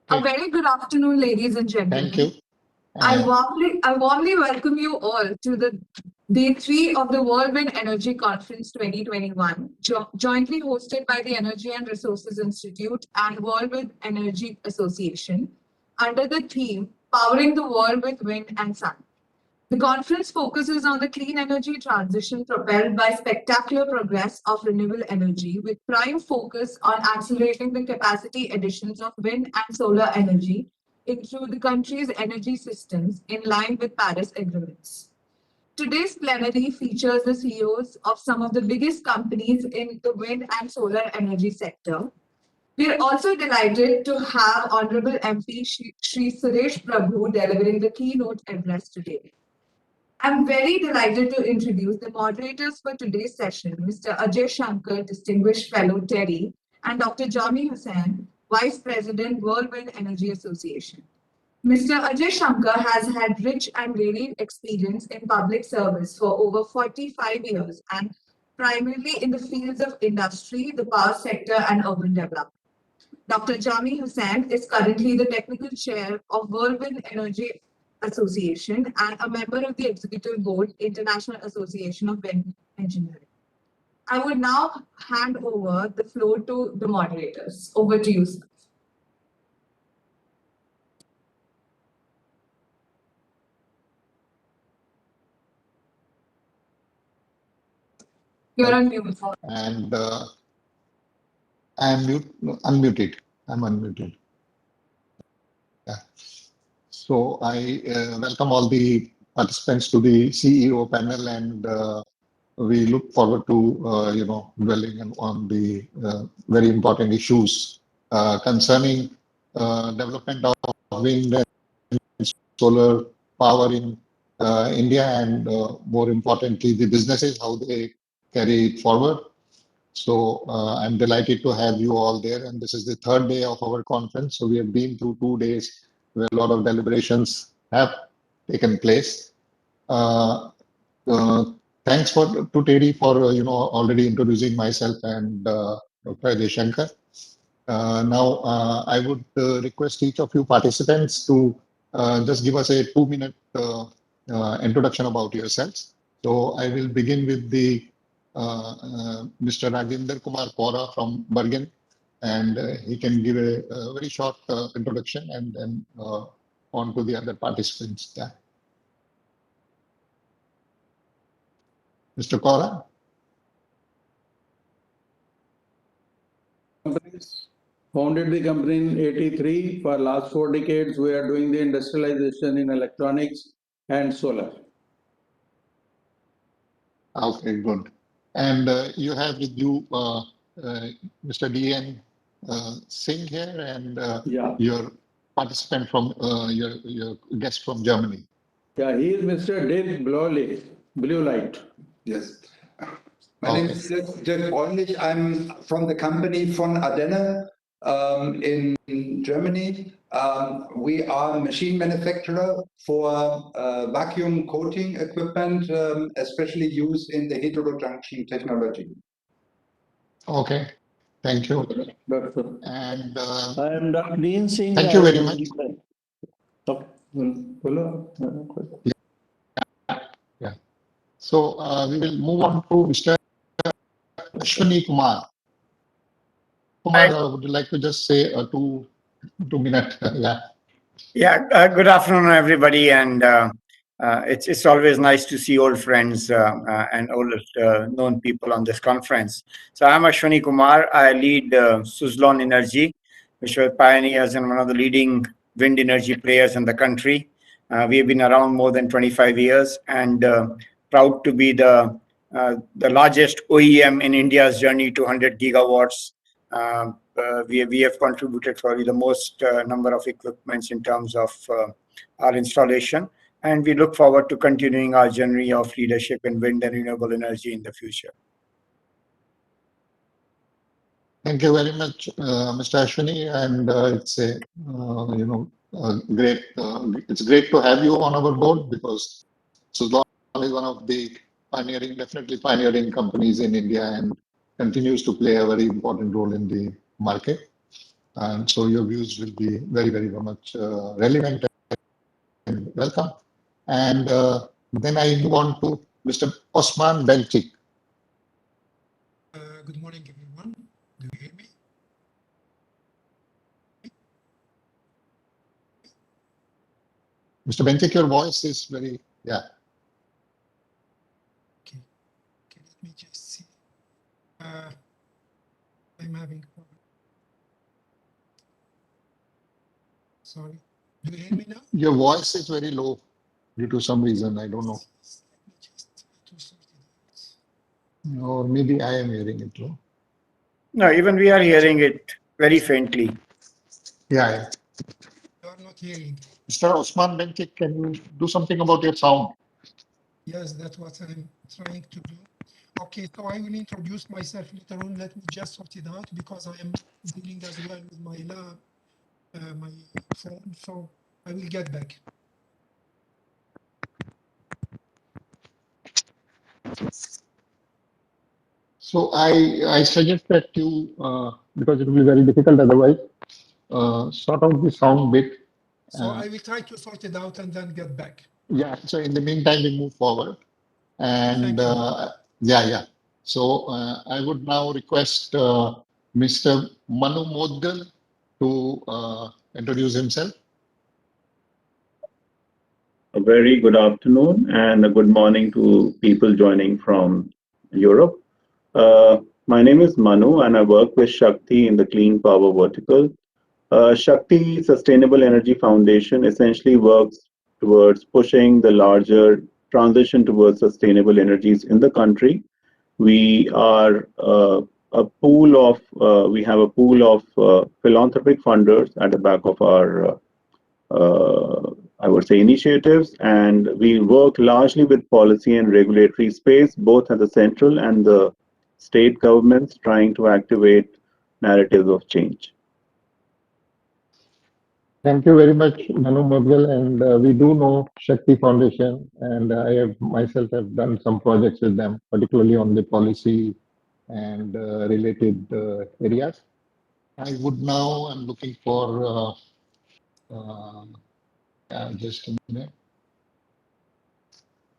A very good afternoon, ladies and gentlemen. Thank you. I warmly welcome you all to the Day 3 of the Whirlwind Energy Conference 2021, jointly hosted by the Energy and Resources Institute and Whirlwind Energy Association, under the theme Powering the World with Wind and Sun. The conference focuses on the clean energy transition propelled by spectacular progress of renewable energy, with prime focus on accelerating the capacity additions of wind and solar energy into the country's energy systems in line with Paris agreements. Today's plenary features the CEOs of some of the biggest companies in the wind and solar energy sector. We are also delighted to have Honorable MP Shri Suresh Prabhu delivering the keynote address today. I'm very delighted to introduce the moderators for today's session, Mr. Ajay Shankar, Distinguished Fellow Terry, and Dr. Jami Hussain, Vice President, Whirlwind Energy Association. Mr. Ajay Shankar has had rich and varied experience in public service for over 45 years and primarily in the fields of industry, the power sector, and urban development. Dr. Jami Hussain is currently the Technical Chair of Whirlwind Energy Association and a member of the Executive Board, International Association of Wind Engineering. I would now hand over the floor to the moderators. Over to you, sir. You're on mute. And I'm unmuted. I'm unmuted. Yeah. So I welcome all the participants to the CEO panel, and we look forward to dwelling on the very important issues concerning development of wind and solar power in India, and more importantly, the businesses, how they carry it forward. So I'm delighted to have you all there, and this is the third day of our conference. So we have been through 2 days where a lot of deliberations have taken place. Thanks to Terry for already introducing myself and Dr. Ajay Shankar. Now I would request each of you participants to just give us a 2-minute introduction about yourselves. So I will begin with the Mr. Rajinder Kumar Kaura from Bergen, and he can give a very short introduction, and then on to the other participants. Yeah. Mr. Kaura. Founded the company in '83. For last 4 decades, we are doing the industrialization in electronics and solar. Okay, good. And you have with you Mr. D.N. Singh here, and your participant from your guest from Germany. Yeah, he is Mr. Dirk Blue Light. Yes. My name is Dirk Bräunlich. I'm from the company von Ardenne in Germany. We are a machine manufacturer for vacuum coating equipment, especially used in the heterojunction technology. Okay, thank you. And I am Dr. Dean Singh. Thank you very much. Yeah. So we will move on to Mr. Ashwani Kumar. Would you like to just say a 2-minute? Yeah. Yeah. Good afternoon, everybody, and it's always nice to see old friends and old known people on this conference. So I'm Ashwani Kumar. I lead Suzlon Energy, which were pioneers and one of the leading wind energy players in the country. We have been around more than 25 years, and proud to be the largest OEM in India's journey to 100 gigawatts. We have contributed probably the most number of equipments in terms of our installation, and we look forward to continuing our journey of leadership in wind and renewable energy in the future. Thank you very much, Mr. Ashwani, and it's a great. It's great to have you on our board, because Suzlon is one of the definitely pioneering companies in India, and continues to play a very important role in the market. And so your views will be very, very much relevant and welcome. And then I move on to Mr. Osman Belchik. Good morning, everyone. Do you hear me? Mr. Belchik, your voice is very, yeah. Okay, let me just see. I'm having problem. Sorry. Do you hear me now? Your voice is very low due to some reason. I don't know. Let me just try to sort it out. Or maybe I am hearing it low. No, even we are hearing it very faintly. Yeah. You are not hearing. Mr. Osman Belchik, can you do something about your sound? Yes, that's what I'm trying to do. Okay, so I will introduce myself later on. Let me just sort it out because I am dealing as well with my lab, my phone. So I will get back. So I suggest that you, because it will be very difficult otherwise, sort out the sound bit. So I will try to sort it out and then get back. Yeah. So in the meantime, we move forward. And Thank you. yeah. So I would now request Mr. Manu Modgal to introduce himself. A very good afternoon and a good morning to people joining from Europe. My name is Manu and I work with Shakti in the clean power vertical. Shakti Sustainable Energy Foundation essentially works towards pushing the larger transition towards sustainable energies in the country. We are we have a pool of philanthropic funders at the back of our I would say, initiatives, and we work largely with policy and regulatory space, both at the central and the state governments, trying to activate narratives of change. Thank you very much, Manu Modgal. And we do know Shakti Foundation, and I have myself have done some projects with them, particularly on the policy and related areas. I would now, I'm looking for just a minute.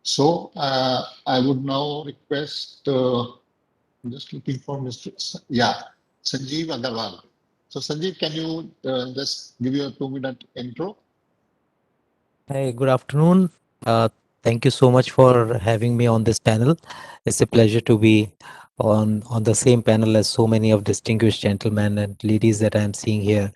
So I would now request, I'm just looking for Mr. Sanjeev Agarwal. So Sanjeev, can you just give you a 2-minute intro? Hi, good afternoon. Thank you so much for having me on this panel. It's a pleasure to be on the same panel as so many of distinguished gentlemen and ladies that I am seeing here.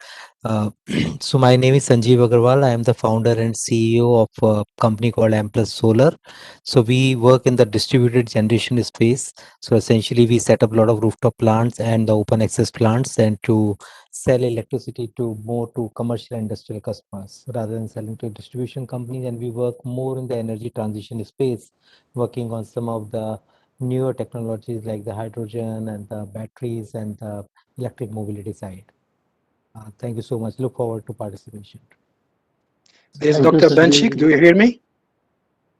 So my name is Sanjeev Agarwal. I am the founder and CEO of a company called Amplus Solar. So we work in the distributed generation space. So essentially we set up a lot of rooftop plants and the open access plants and to sell electricity to more to commercial and industrial customers rather than selling to distribution companies. And we work more in the energy transition space, working on some of the newer technologies like the hydrogen and the batteries and the electric mobility side. Thank you so much. Look forward to participation. This is Thank you, Dr. Benchik. Sanjeev. Do you hear me?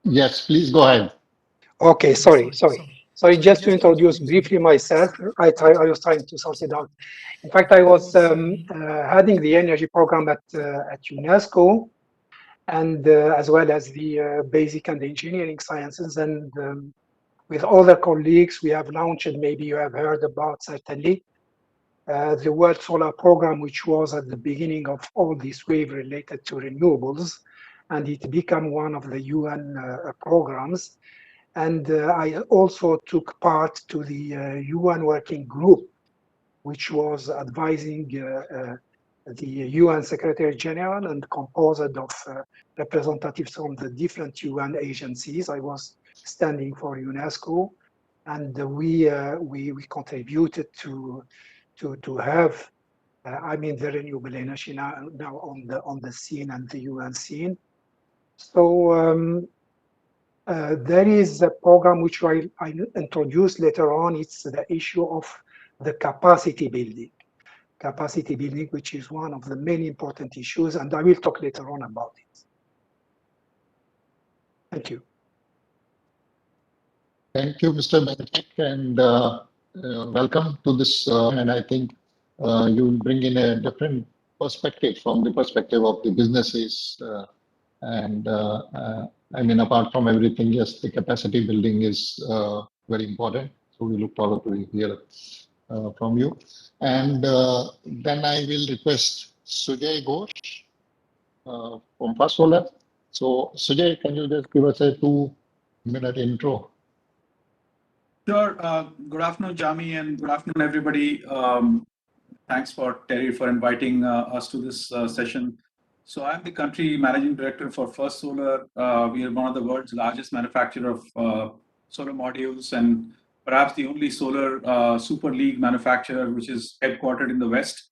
Yes, please go ahead. Okay, sorry. Just to introduce briefly myself, I was trying to sort it out. In fact, I was heading the energy program at UNESCO, and as well as the basic and engineering sciences. And with other colleagues, we have launched, maybe you have heard about certainly, the World Solar Program, which was at the beginning of all this wave related to renewables, and it became one of the UN programs. And I also took part to the UN working group, which was advising the UN Secretary General and composed of representatives from the different UN agencies. I was standing for UNESCO, and we contributed to have the renewable energy now on the scene and the UN scene. So there is a program which I introduced later on. It's the issue of the capacity building. Capacity building, which is one of the many important issues, and I will talk later on about it. Thank you. Thank you, Mr. Benchik, and welcome to this. And I think you will bring in a different perspective from the perspective of the businesses. And I mean, apart from everything, yes, the capacity building is very important. So we look forward to hear from you. And then I will request Sujay Ghosh from First Solar. So Sujay, can you just give us a 2-minute intro? Sure. Good afternoon, Jami, and good afternoon, everybody. Thanks for Terry for inviting us to this session. So I'm the country managing director for First Solar. We are one of the world's largest manufacturer of solar modules and perhaps the only solar super league manufacturer which is headquartered in the West.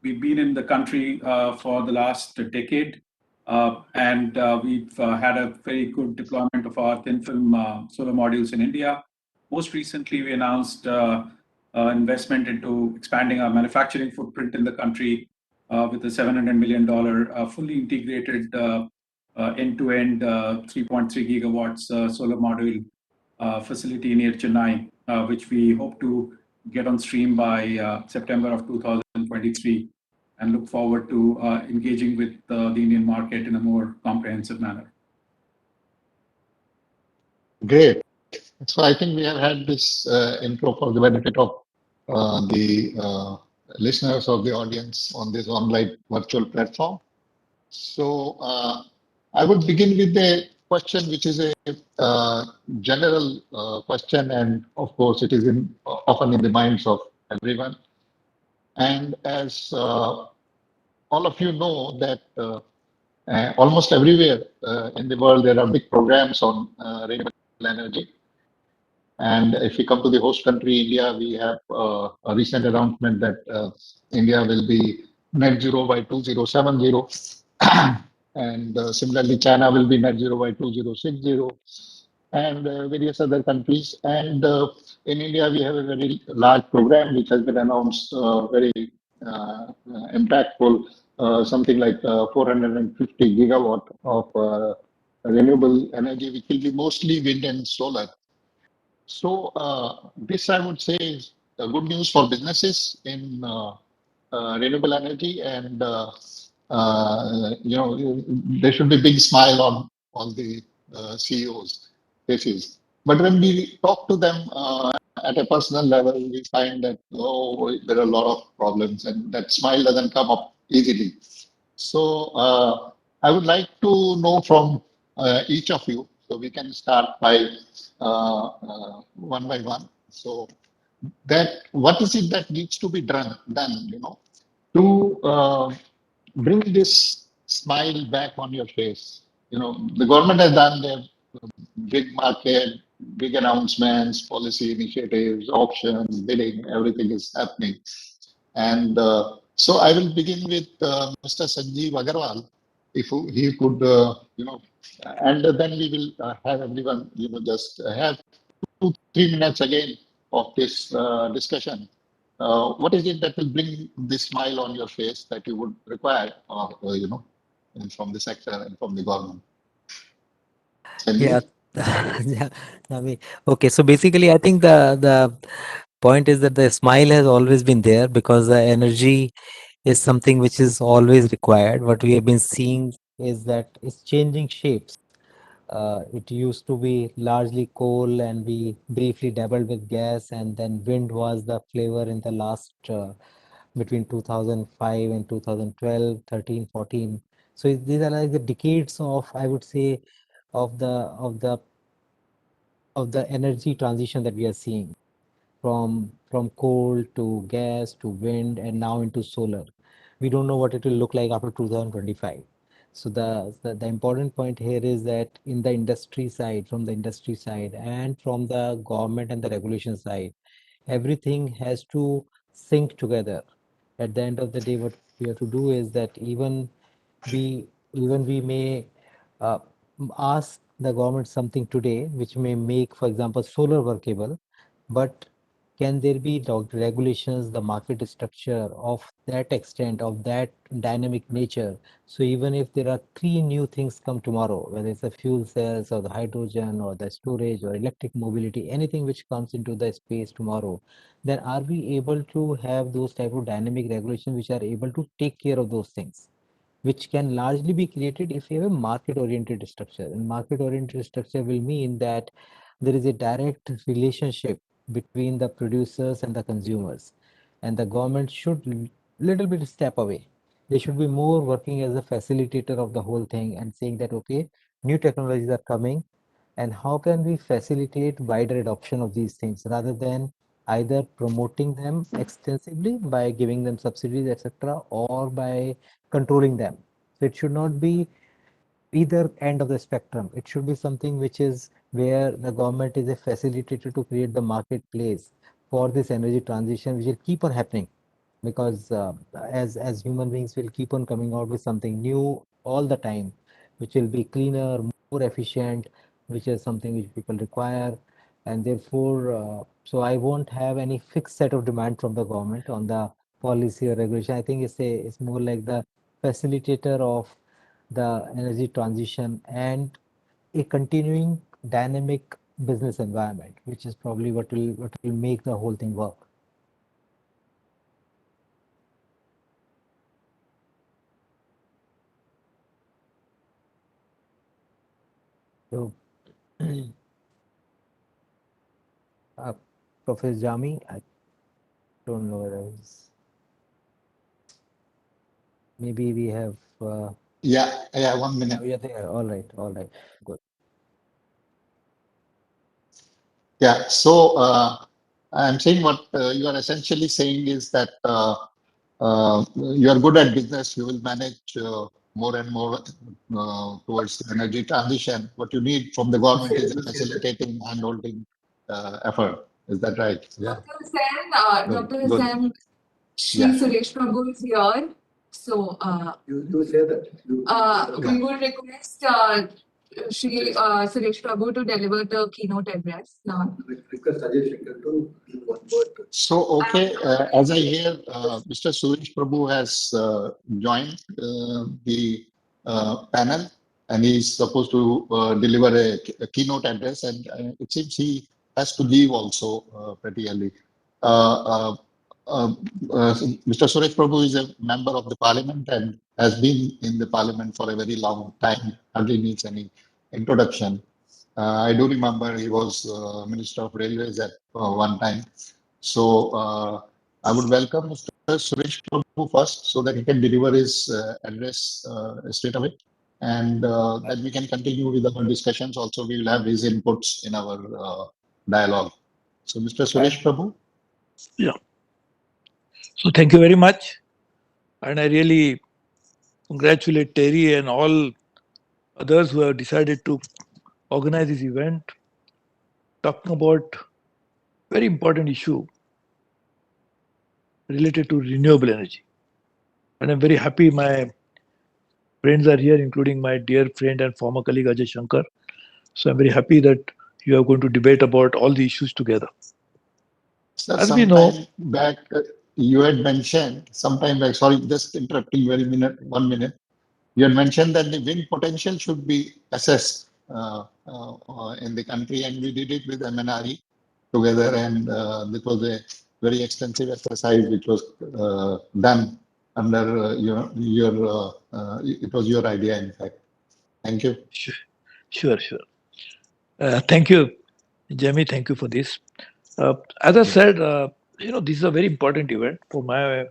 We've been in the country for the last decade. And we've had a very good deployment of our thin film solar modules in India. Most recently, we announced investment into expanding our manufacturing footprint in the country with a $700 million fully integrated end-to-end 3.3 gigawatts solar module facility near Chennai, which we hope to get on stream by September of 2023. And look forward to engaging with the Indian market in a more comprehensive manner. Great. So I think we have had this intro for the benefit of the listeners of the audience on this online virtual platform. So I would begin with a question which is a general question, and of course it is often in the minds of everyone. And as all of you know that almost everywhere in the world there are big programs on renewable energy. And if we come to the host country, India, we have a recent announcement that India will be net zero by 2070. And similarly, China will be net zero by 2060, and various other countries. And in India, we have a very large program which has been announced, very impactful, something like 450 gigawatt of renewable energy, which will be mostly wind and solar. So this, I would say, is good news for businesses in renewable energy, and there should be big smile on all the CEOs' faces. But when we talk to them at a personal level, we find that there are a lot of problems, and that smile doesn't come up easily. So I would like to know from each of you. So we can start by one by one. So that what is it that needs to be done, to bring this smile back on your face? The government has done their big market, big announcements, policy initiatives, auctions, bidding, everything is happening. And so I will begin with Mr. Sanjeev Agarwal, if he could, and then we will have everyone, just have 2-3 minutes again of this discussion. What is it that will bring this smile on your face that you would require, from the sector and from the government? Yeah. Sanjeev? Yeah. Okay. So basically, I think the point is that the smile has always been there because the energy is something which is always required. What we have been seeing is that it's changing shapes. It used to be largely coal, and we briefly dabbled with gas, and then wind was the flavor in the last between 2005 and 2012, 13, 14. So these are like the decades of, I would say, of the energy transition that we are seeing from coal to gas to wind and now into solar. We don't know what it will look like after 2025. So the important point here is that in the industry side, from the industry side and from the government and the regulation side, everything has to sync together. At the end of the day, what we have to do is that we may uh, ask the government something today, which may make, for example, solar workable, but can there be regulations, the market structure of that extent, of that dynamic nature? So even if there are three new things come tomorrow, whether it's the fuel cells or the hydrogen or the storage or electric mobility, anything which comes into the space tomorrow, then are we able to have those type of dynamic regulations which are able to take care of those things, which can largely be created if you have a market-oriented structure. And market-oriented structure will mean that there is a direct relationship between the producers and the consumers, and the government should little bit step away. They should be more working as a facilitator of the whole thing and saying that, okay, new technologies are coming, and how can we facilitate wider adoption of these things rather than either promoting them extensively by giving them subsidies, etc., or by controlling them. So it should not be either end of the spectrum. It should be something which is where the government is a facilitator to create the marketplace for this energy transition, which will keep on happening, because as human beings will keep on coming out with something new all the time, which will be cleaner, more efficient, which is something which people require. And therefore, so I won't have any fixed set of demand from the government on the policy or regulation. I think it's more like the facilitator of the energy transition and a continuing dynamic business environment, which is probably what will make the whole thing work. So, Professor Jami, I don't know whether maybe we have. Yeah, 1 minute. You're there. All right, good. Yeah, so I'm saying what you are essentially saying is that you are good at business, you will manage more and more towards the energy transition. What you need from the government is a facilitating and holding effort. Is that right? Yeah. Dr. Hussain, Good, Dr. good. Hussain, Shri Yeah. Suresh Prabhu is here. So You say that. we would request Shri Suresh Prabhu to deliver the keynote address now. Request Ajay Shankar to give one word. So, okay, as I hear, Mr. Suresh Prabhu has joined the panel, and he's supposed to deliver a keynote address, and it seems he has to leave also pretty early. Uh, uh, Mr. Suresh Prabhu is a member of the parliament and has been in the parliament for a very long time, hardly needs any introduction. I do remember he was Minister of Railways at one time. So I would welcome Mr. Suresh Prabhu first so that he can deliver his address straight away. And then we can continue with our discussions. Also, we will have his inputs in our dialogue. So, Mr. Suresh Prabhu. Yeah. So thank you very much. And I really congratulate Terry and all others who have decided to organize this event, talking about very important issue related to renewable energy. And I'm very happy my friends are here, including my dear friend and former colleague Ajay Shankar. So I'm very happy that you are going to debate about all the issues together. Sir, As we know, sometime back, you had mentioned, sometime back, sorry, just interrupting 1 minute. You had mentioned that the wind potential should be assessed in the country, and we did it with MNRE together, and it was a very extensive exercise which was done under it was your idea, in fact. Thank you. sure. Thank you, Jamie. Thank you for this. As I said, this is a very important event from my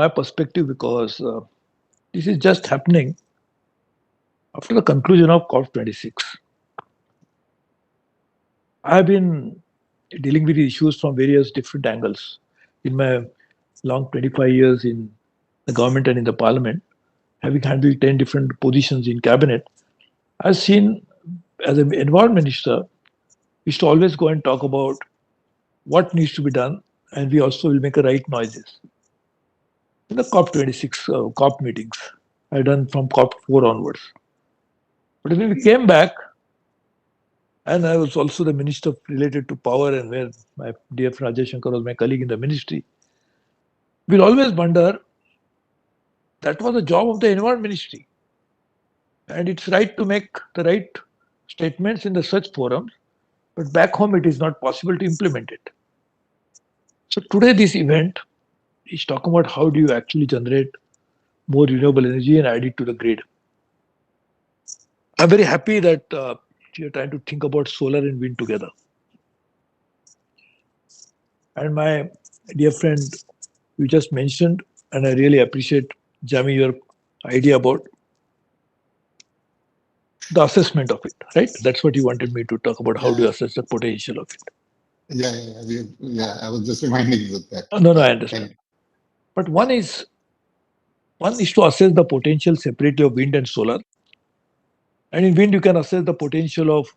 perspective because this is just happening after the conclusion of COP26. I have been dealing with issues from various different angles in my long 25 years in the government and in the parliament, having handled 10 different positions in cabinet. I've seen, as an environment minister, we used to always go and talk about what needs to be done, and we also will make a right noises. In the COP26 COP meetings, I done from COP4 onwards. But when we came back, And I was also the minister related to power, and where my dear Rajesh Shankar was my colleague in the ministry. We'll always wonder, that was the job of the Environment Ministry. And it's right to make the right statements in the such forums, but back home it is not possible to implement it. So today this event is talking about how do you actually generate more renewable energy and add it to the grid. I'm very happy that you're trying to think about solar and wind together. And my dear friend, you just mentioned, and I really appreciate, Jami, your idea about the assessment of it, right? That's what you wanted me to talk about. How do you assess the potential of it? Yeah. I was just reminding you of that. No, I understand. But one is to assess the potential separately of wind and solar. And in wind, you can assess the potential of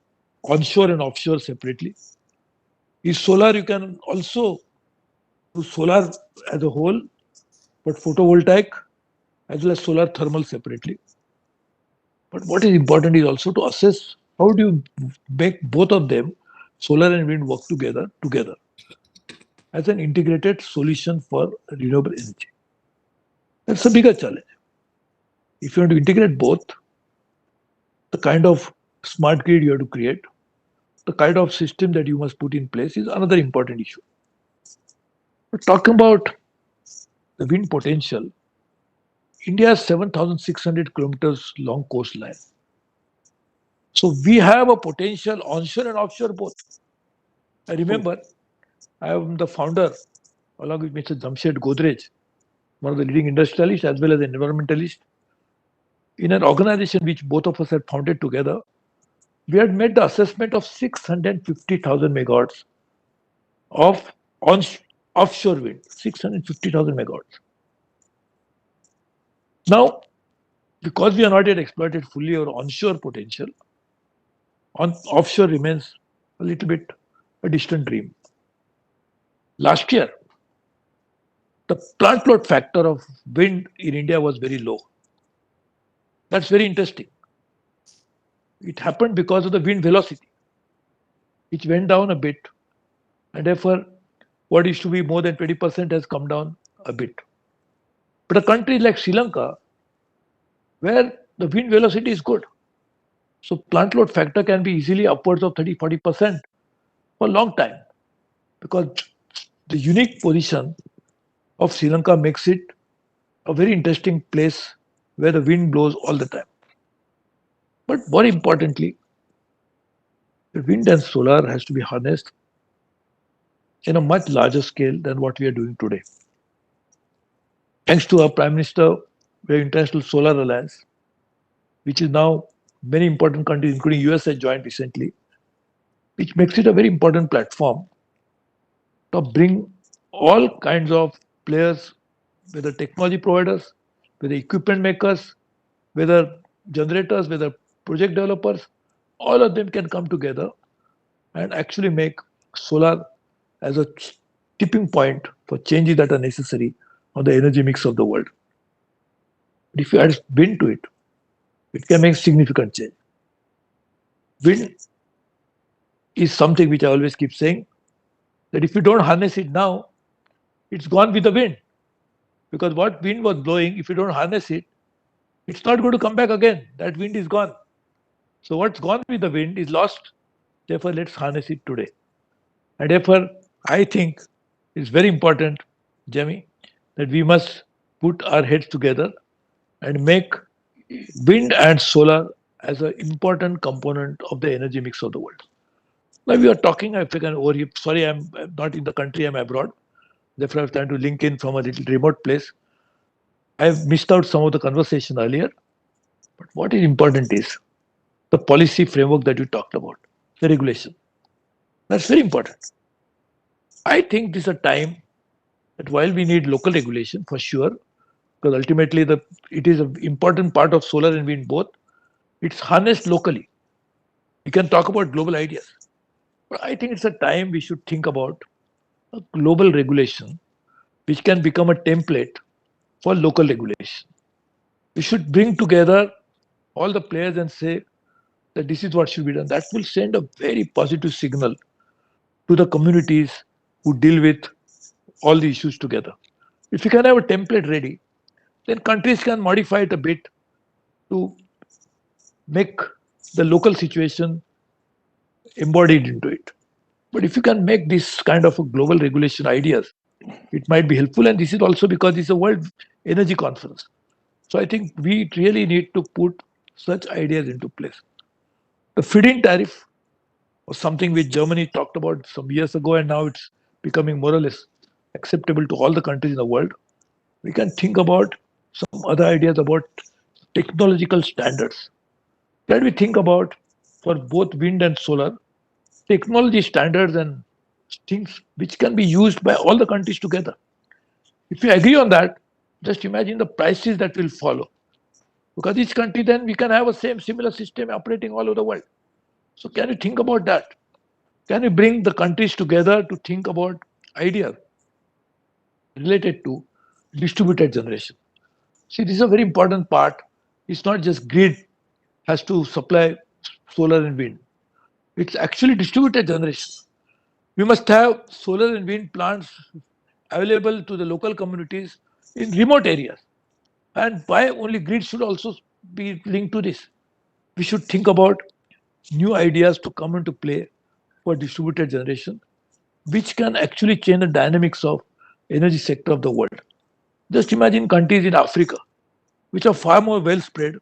onshore and offshore separately. In solar, you can also do solar as a whole, but photovoltaic as well as solar thermal separately. But what is important is also to assess how do you make both of them, solar and wind, work together as an integrated solution for renewable energy. That's a bigger challenge. If you want to integrate both, the kind of smart grid you have to create, the kind of system that you must put in place is another important issue. But talking about the wind potential, India has 7,600 kilometers long coastline. So we have a potential onshore and offshore both. I remember I am the founder, along with Mr. Jamshed Godrej, one of the leading industrialists as well as an environmentalist, in an organization which both of us had founded together. We had made the assessment of 650,000 megawatts of offshore wind, 650,000 megawatts. Now, because we are not yet exploited fully our onshore potential, offshore remains a little bit a distant dream. Last year, the plant load factor of wind in India was very low. That's very interesting. It happened because of the wind velocity, which went down a bit, and therefore what used to be more than 20% has come down a bit. But a country like Sri Lanka, where the wind velocity is good, so plant load factor can be easily upwards of 30-40% for a long time, because the unique position of Sri Lanka makes it a very interesting place where the wind blows all the time. But more importantly, the wind and solar has to be harnessed in a much larger scale than what we are doing today. Thanks to our Prime Minister, we have International Solar Alliance, which is now many important countries, including US, have joined recently, which makes it a very important platform to bring all kinds of players, whether technology providers, whether equipment makers, whether generators, whether project developers, all of them can come together and actually make solar as a tipping point for changes that are necessary on the energy mix of the world. But if you add wind to it, it can make significant change. Wind is something which I always keep saying, that if you don't harness it now, it's gone with the wind. Because what wind was blowing, if you don't harness it, it's not going to come back again. That wind is gone. So what's gone with the wind is lost. Therefore, let's harness it today. And therefore, I think it's very important, Jamie, that we must put our heads together and make wind and solar as an important component of the energy mix of the world. Now we are talking, if I can over here, sorry, I'm not in the country, I'm abroad. Therefore, I'm trying to link in from a little remote place. I've missed out some of the conversation earlier. But what is important is the policy framework that you talked about, the regulation. That's very important. I think this is a time that while we need local regulation for sure, because ultimately it is an important part of solar and wind both, it's harnessed locally. We can talk about global ideas. But I think it's a time we should think about a global regulation which can become a template for local regulation. We should bring together all the players and say, that this is what should be done. That will send a very positive signal to the communities who deal with all the issues together. If you can have a template ready, then countries can modify it a bit to make the local situation embodied into it. But if you can make this kind of a global regulation ideas, it might be helpful. And this is also because it's a World Energy Conference. So I think we really need to put such ideas into place. The feed-in tariff was something which Germany talked about some years ago, and now it's becoming more or less acceptable to all the countries in the world. We can think about some other ideas about technological standards. Can we think about for both wind and solar technology standards and things which can be used by all the countries together? If we agree on that, just imagine the prices that will follow. Because each country then we can have a similar system operating all over the world. So can you think about that? Can we bring the countries together to think about ideas related to distributed generation? See, this is a very important part. It's not just grid has to supply solar and wind. It's actually distributed generation. We must have solar and wind plants available to the local communities in remote areas. And why only grid should also be linked to this? We should think about new ideas to come into play for distributed generation, which can actually change the dynamics of energy sector of the world. Just imagine countries in Africa, which are far more well spread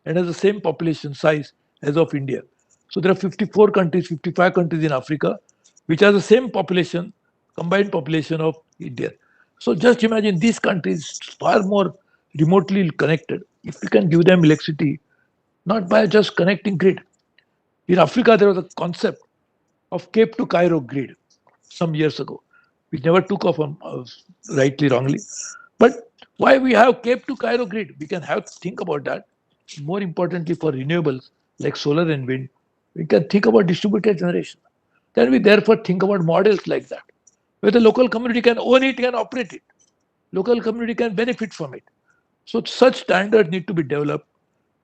and has the same population size as of India. So there are 54 countries, 55 countries in Africa, which have the same population, combined population of India. So just imagine these countries far more remotely connected. If we can give them electricity, not by just connecting grid. In Africa, there was a concept of Cape to Cairo grid some years ago, which never took off, rightly, wrongly. But why we have Cape to Cairo grid? We can have to think about that. More importantly, for renewables like solar and wind, we can think about distributed generation. Then we therefore think about models like that, where the local community can own it, can operate it. Local community can benefit from it. So such standards need to be developed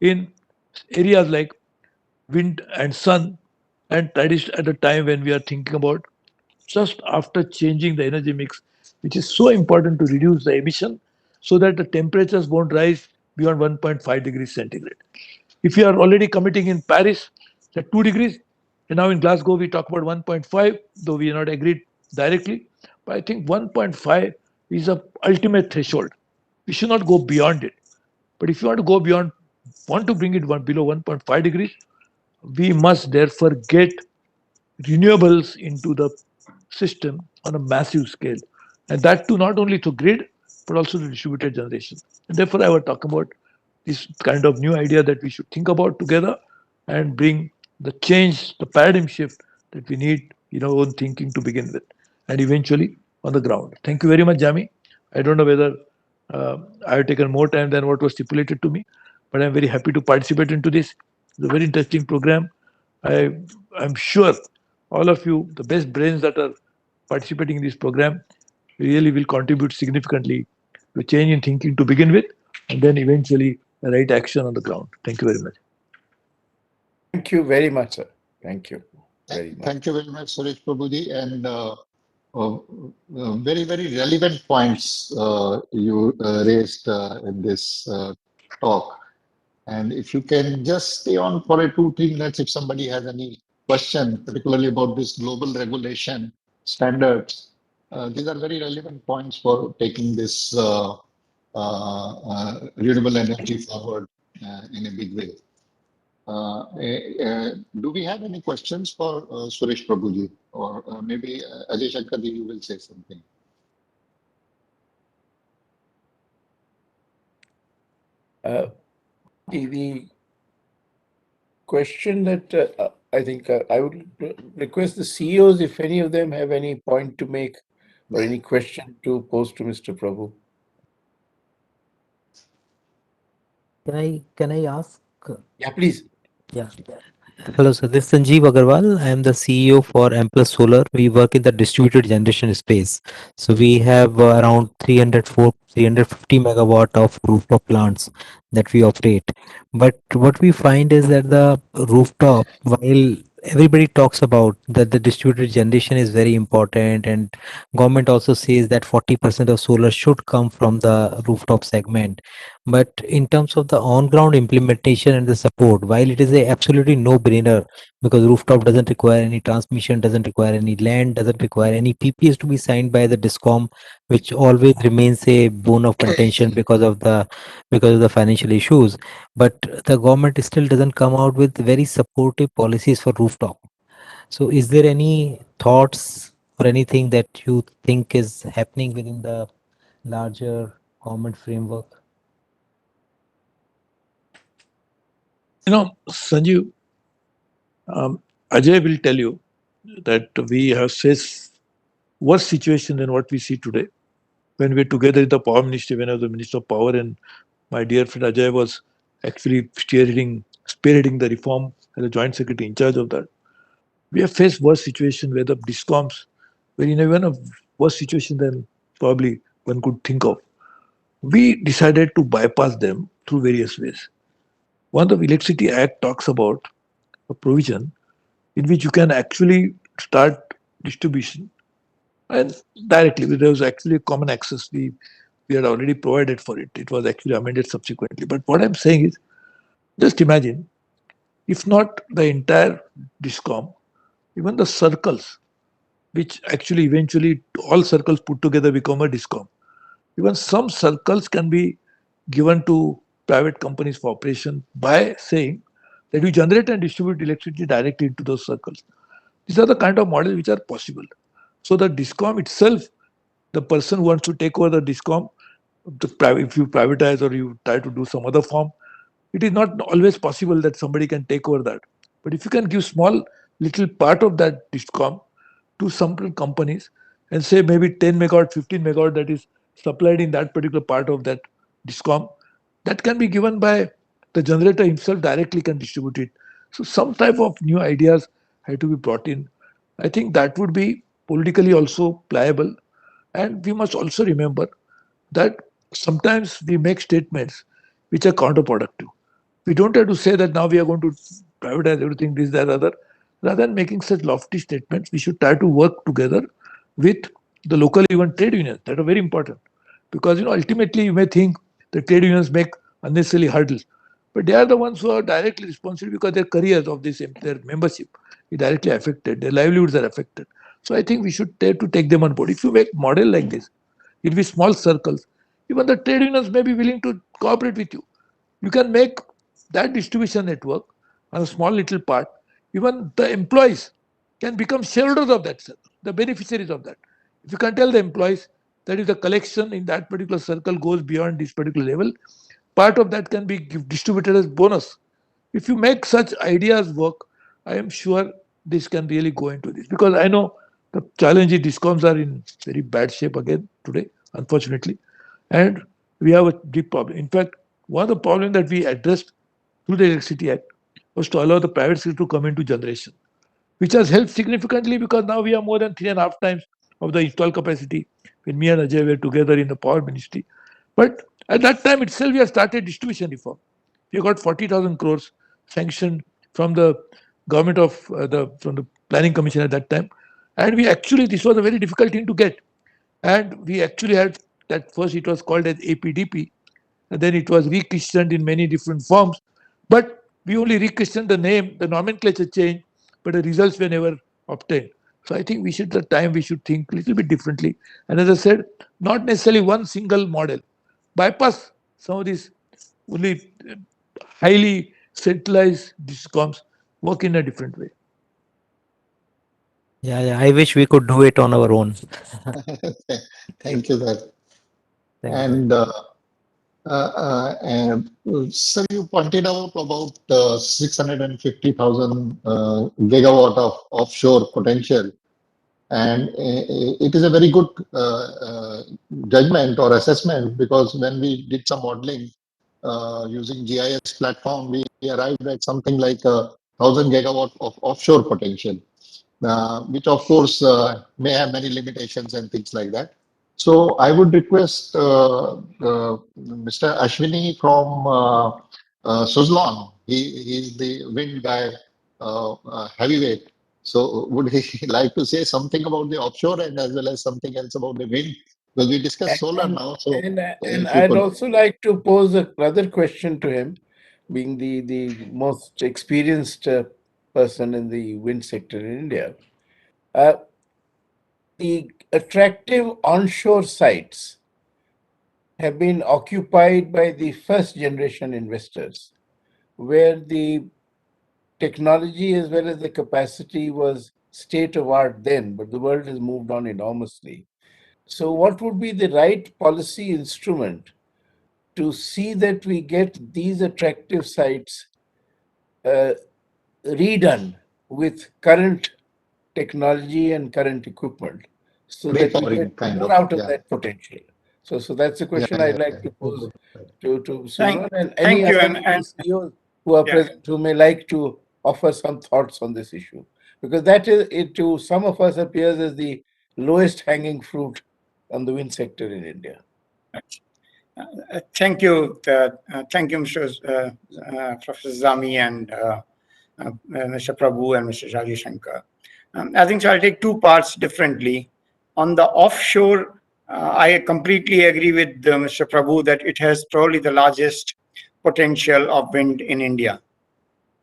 in areas like wind and sun, and that is at a time when we are thinking about just after changing the energy mix, which is so important to reduce the emission so that the temperatures won't rise beyond 1.5 degrees centigrade. If you are already committing in Paris at 2 degrees, and now in Glasgow we talk about 1.5, though we are not agreed directly, but I think 1.5 is the ultimate threshold. We should not go beyond it. But if you want to go beyond, want to bring it below 1.5 degrees, we must therefore get renewables into the system on a massive scale. And that too, not only to grid, but also to distributed generation. And therefore, I was talking about this kind of new idea that we should think about together and bring the change, the paradigm shift that we need in our own thinking to begin with, and eventually on the ground. Thank you very much, Jami. I don't know whether I have taken more time than what was stipulated to me, but I'm very happy to participate into this. It's a very interesting program. I'm sure all of you, the best brains that are participating in this program, really will contribute significantly to change in thinking to begin with, and then eventually the right action on the ground. Thank you very much. Thank you very much, sir. Thank you very much. Thank you very much, Suresh Prabhuji, and very, very relevant points you raised in this talk. And if you can just stay on for 2-3 minutes, if somebody has any question, particularly about this global regulation standards, these are very relevant points for taking this renewable energy forward in a big way. Do we have any questions for Suresh Prabhuji, or maybe Ajay Shankarji, you will say something? The question that I think I would request the CEOs, if any of them have any point to make or any question to pose to Mr. Prabhu. Can I ask? Yeah, please. Yeah. Hello, sir. This is Sanjeev Agarwal. I am the CEO for Amplus Solar. We work in the distributed generation space. So we have around 350 megawatt of rooftop plants that we operate. But what we find is that the rooftop, while everybody talks about that the distributed generation is very important, and government also says that 40% of solar should come from the rooftop segment. But in terms of the on-ground implementation and the support, while it is a absolutely no-brainer because rooftop doesn't require any transmission, doesn't require any land, doesn't require any PPAs to be signed by the discom, which always remains a bone of contention because of the financial issues. But the government still doesn't come out with very supportive policies for rooftop. So, is there any thoughts or anything that you think is happening within the larger government framework? Sanjeev, Ajay will tell you that we have faced worse situation than what we see today. When we're together in the Power Ministry, when I was the Minister of Power, and my dear friend Ajay was actually spearheading the reform as a Joint Secretary in charge of that. We have faced worse situation where the discoms were in even a worse situation than probably one could think of. We decided to bypass them through various ways. One, the Electricity Act talks about a provision in which you can actually start distribution and directly. There was actually a common access. We had already provided for it. It was actually amended subsequently. But what I'm saying is, just imagine if not the entire discom, even the circles, which actually eventually all circles put together become a discom. Even some circles can be given to private companies for operation by saying that you generate and distribute electricity directly into those circles. These are the kind of models which are possible. So the discom itself, the person who wants to take over the discom, if you privatize or you try to do some other form, it is not always possible that somebody can take over that. But if you can give small little part of that discom to some companies and say maybe 10 megawatt, 15 megawatt that is supplied in that particular part of that discom, that can be given by the generator himself directly can distribute it. So some type of new ideas have to be brought in. I think that would be politically also pliable. And we must also remember that sometimes we make statements which are counterproductive. We don't have to say that now we are going to privatize everything, this, that, other. Rather than making such lofty statements, we should try to work together with the local even trade unions that are very important. Because ultimately you may think the trade unions make unnecessarily hurdles, but they are the ones who are directly responsible because their careers of this their membership is directly affected, their livelihoods are affected. So I think we should try to take them on board. If you make model like this, it will be small circles. Even the trade unions may be willing to cooperate with you. You can make that distribution network on a small little part. Even the employees can become shareholders of that circle, the beneficiaries of that. If you can tell the employees that if the collection in that particular circle goes beyond this particular level, part of that can be distributed as bonus. If you make such ideas work, I am sure this can really go into this. Because I know the challenge is discoms are in very bad shape again today, unfortunately. And we have a deep problem. In fact, one of the problems that we addressed through the Electricity Act was to allow the private sector to come into generation, which has helped significantly because now we are more than 3.5 times of the installed capacity when me and Ajay were together in the power ministry. But at that time itself, we have started distribution reform. We got 40,000 crores sanctioned from the government of from the planning commission at that time, and we actually this was a very difficult thing to get, and we actually had that first it was called as APDP, and then it was rechristened in many different forms. But we only rechristened the name, the nomenclature changed, but the results were never obtained. So I think the time we should think a little bit differently. And as I said, not necessarily one single model. Bypass some of these only highly centralized discoms, work in a different way. Yeah, I wish we could do it on our own. Thank you, sir. Thank you. And sir, you pointed out about 650,000 gigawatt of offshore potential, and it is a very good judgment or assessment because when we did some modeling using GIS platform, we arrived at something like 1,000 gigawatt of offshore potential, which of course may have many limitations and things like that. So I would request Mr. Ashwini from Suzlon. He's the wind guy, heavyweight. So would he like to say something about the offshore and as well as something else about the wind? Because we discussed solar now. So And if you I'd could. also like to pose another question to him, being the most experienced person in the wind sector in India. The attractive onshore sites have been occupied by the first generation investors, where the technology as well as the capacity was state of art then, but the world has moved on enormously. So, what would be the right policy instrument to see that we get these attractive sites redone with current technology and current equipment so that we Repowering get kind more of, out of yeah. that potential? So that's a Yeah, question yeah, I'd like yeah. to pose to Thank, Suzlon and any thank you. other of the CEOs who are Yeah. present who may like to offer some thoughts on this issue. Because that is, it to some of us appears as the lowest hanging fruit on the wind sector in India. Thank you. Thank you, Mr. Professor Zami and Mr. Prabhu and Mr. Rajesh Shankar. I think so. I'll take two parts differently. On the offshore, I completely agree with Mr. Prabhu that it has probably the largest potential of wind in India.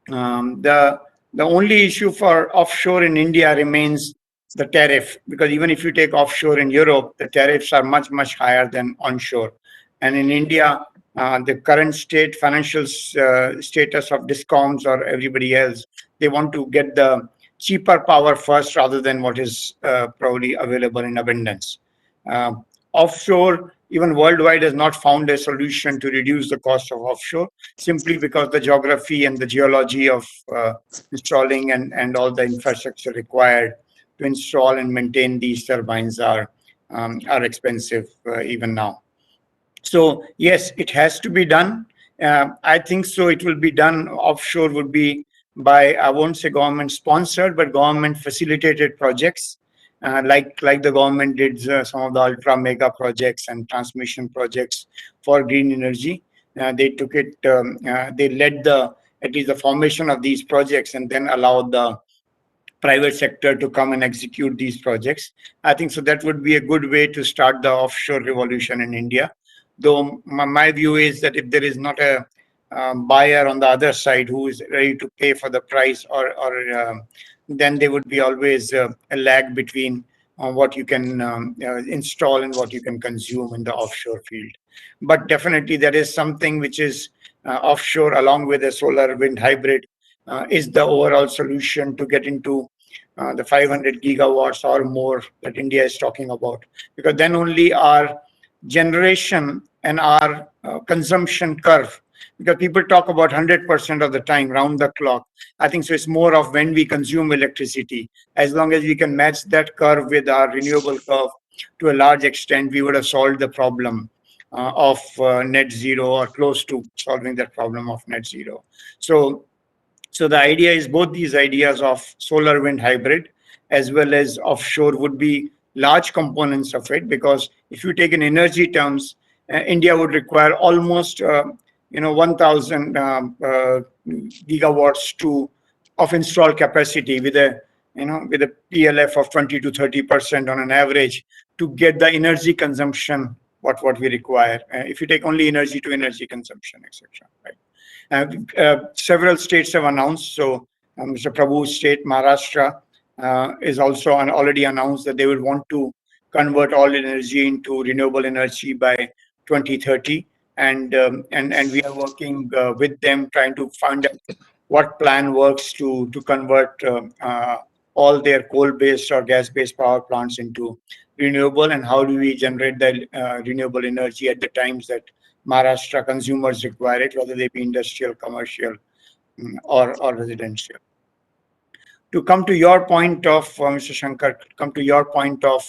The only issue for offshore in India remains the tariff, because even if you take offshore in Europe, the tariffs are much higher than onshore. And in India, the current financial status of discoms or everybody else, they want to get the cheaper power first rather than what is probably available in abundance. Uh, Offshore, even worldwide, has not found a solution to reduce the cost of offshore, simply because the geography and the geology of installing and all the infrastructure required to install and maintain these turbines are expensive even now. So yes, it has to be done. I think so. It will be done. Offshore would be by, I won't say government sponsored, but government facilitated projects, like the government did some of the ultra mega projects and transmission projects for green energy. They took it. They led the at least the formation of these projects, and then allowed the private sector to come and execute these projects. I think so that would be a good way to start the offshore revolution in India. Though my view is that if there is not a buyer on the other side who is ready to pay for the price, or then there would be always a lag between what you can install and what you can consume in the offshore field. But definitely there is something which is offshore, along with a solar wind hybrid, is the overall solution to get into the 500 gigawatts or more that India is talking about. Because then only our generation and our consumption curve, because people talk about 100% of the time, round the clock. I think so it's more of when we consume electricity. As long as we can match that curve with our renewable curve to a large extent, we would have solved the problem of net zero, or close to solving that problem of net zero. So the idea is both these ideas of solar wind hybrid as well as offshore would be large components of it, because if you take in energy terms, India would require almost 1,000 gigawatts of installed capacity with a PLF of 20 to 30% on an average to get the energy consumption what we require. If you take only energy to energy consumption, etc. Right? Several states have announced. So Mr. Prabhu's state, Maharashtra, is also already announced that they would want to convert all energy into renewable energy by 2030. And we are working with them, trying to find out what plan works to convert all their coal-based or gas-based power plants into renewable, and how do we generate the renewable energy at the times that Maharashtra consumers require it, whether they be industrial, commercial, or residential. To come to your point of, Mr. Shankar, come to your point of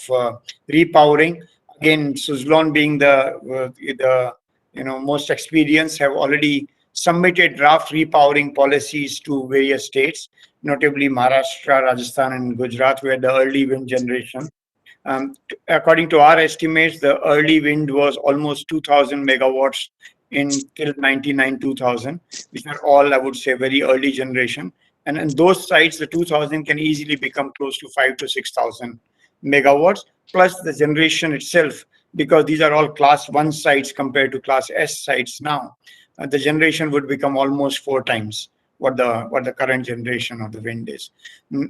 repowering, again, Suzlon being the most experienced, have already submitted draft repowering policies to various states, notably Maharashtra, Rajasthan, and Gujarat, where the early wind generation. According to our estimates, the early wind was almost 2,000 megawatts in till 99, 2000, which are all, I would say, very early generation. And in those sites, the 2000 can easily become close to 5 to 6,000 megawatts, plus the generation itself, because these are all class 1 sites compared to class S sites now. The generation would become almost 4 times what the current generation of the wind is.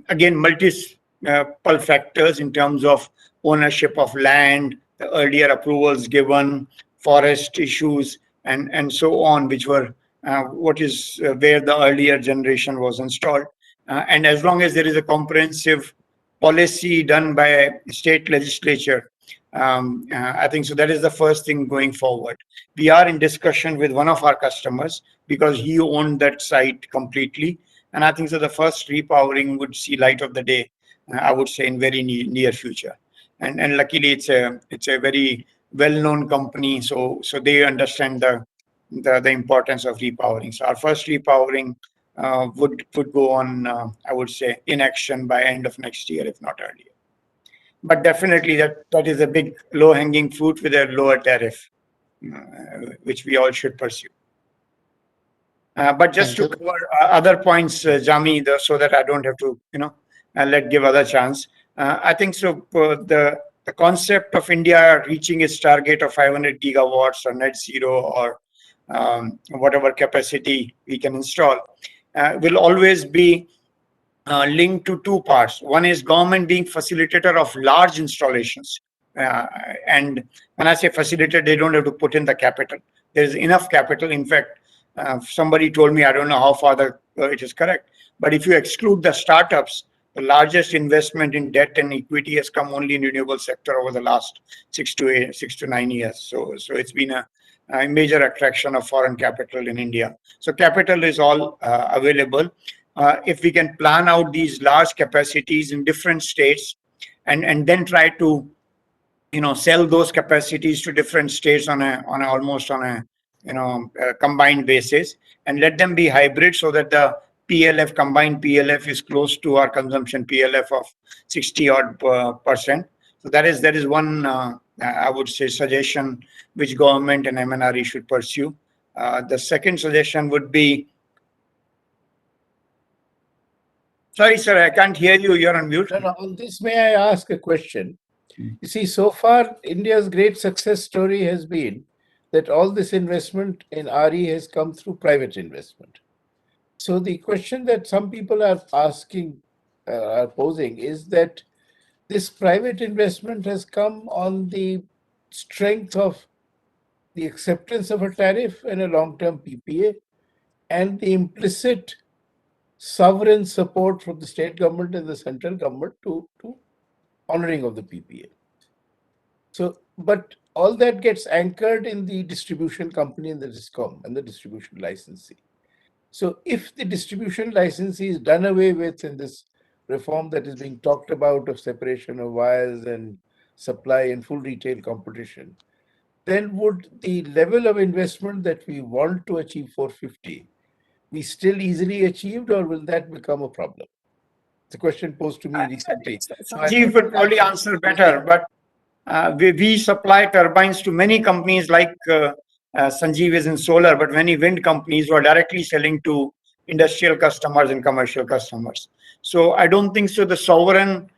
Again, multiple factors in terms of ownership of land, the earlier approvals given, forest issues, and so on, which were where the earlier generation was installed. And as long as there is a comprehensive policy done by state legislature, I think so that is the first thing going forward. We are in discussion with one of our customers because he owned that site completely. And I think so the first repowering would see light of the day, I would say, in very near future. And luckily it's a very well-known company, so they understand the importance of repowering. So our first repowering would go on, I would say, in action by end of next year, if not earlier. But definitely that is a big low-hanging fruit with a lower tariff, which we all should pursue. But just to cover other points, Jami, so that I don't have to, give other chance. I think so. The concept of India reaching its target of 500 gigawatts or net zero or whatever capacity we can install will always be linked to 2 parts. One is government being facilitator of large installations. And when I say facilitator, they don't have to put in the capital. There is enough capital. In fact, somebody told me, I don't know how far it is correct, but if you exclude the startups, the largest investment in debt and equity has come only in renewable sector over the last 6 to 9 years. So it's been a major attraction of foreign capital in India. So capital is all available. If we can plan out these large capacities in different states and then try to sell those capacities to different states on a combined basis, and let them be hybrid so that the combined PLF is close to our consumption PLF of 60 odd percent. So that is one I would say suggestion which government and MNRE should pursue. The second suggestion would be, sorry sir, I can't hear you, you're on mute. No, on this, may I ask a question? You see, so far, India's great success story has been that all this investment in RE has come through private investment. So the question that some people are asking, are posing, is that this private investment has come on the strength of the acceptance of a tariff and a long-term PPA and the implicit sovereign support from the state government and the central government to honoring of the PPA. So, but all that gets anchored in the distribution company and the DISCOM and the distribution licensee. So if the distribution licensee is done away with in this reform that is being talked about of separation of wires and supply and full retail competition, then would the level of investment that we want to achieve 450 be still easily achieved, or will that become a problem? It's a question posed to me recently. Sanjeev would probably answer better, but we supply turbines to many companies like Sanjeev is in solar, but many wind companies who are directly selling to industrial customers and commercial customers. So I don't think so the sovereign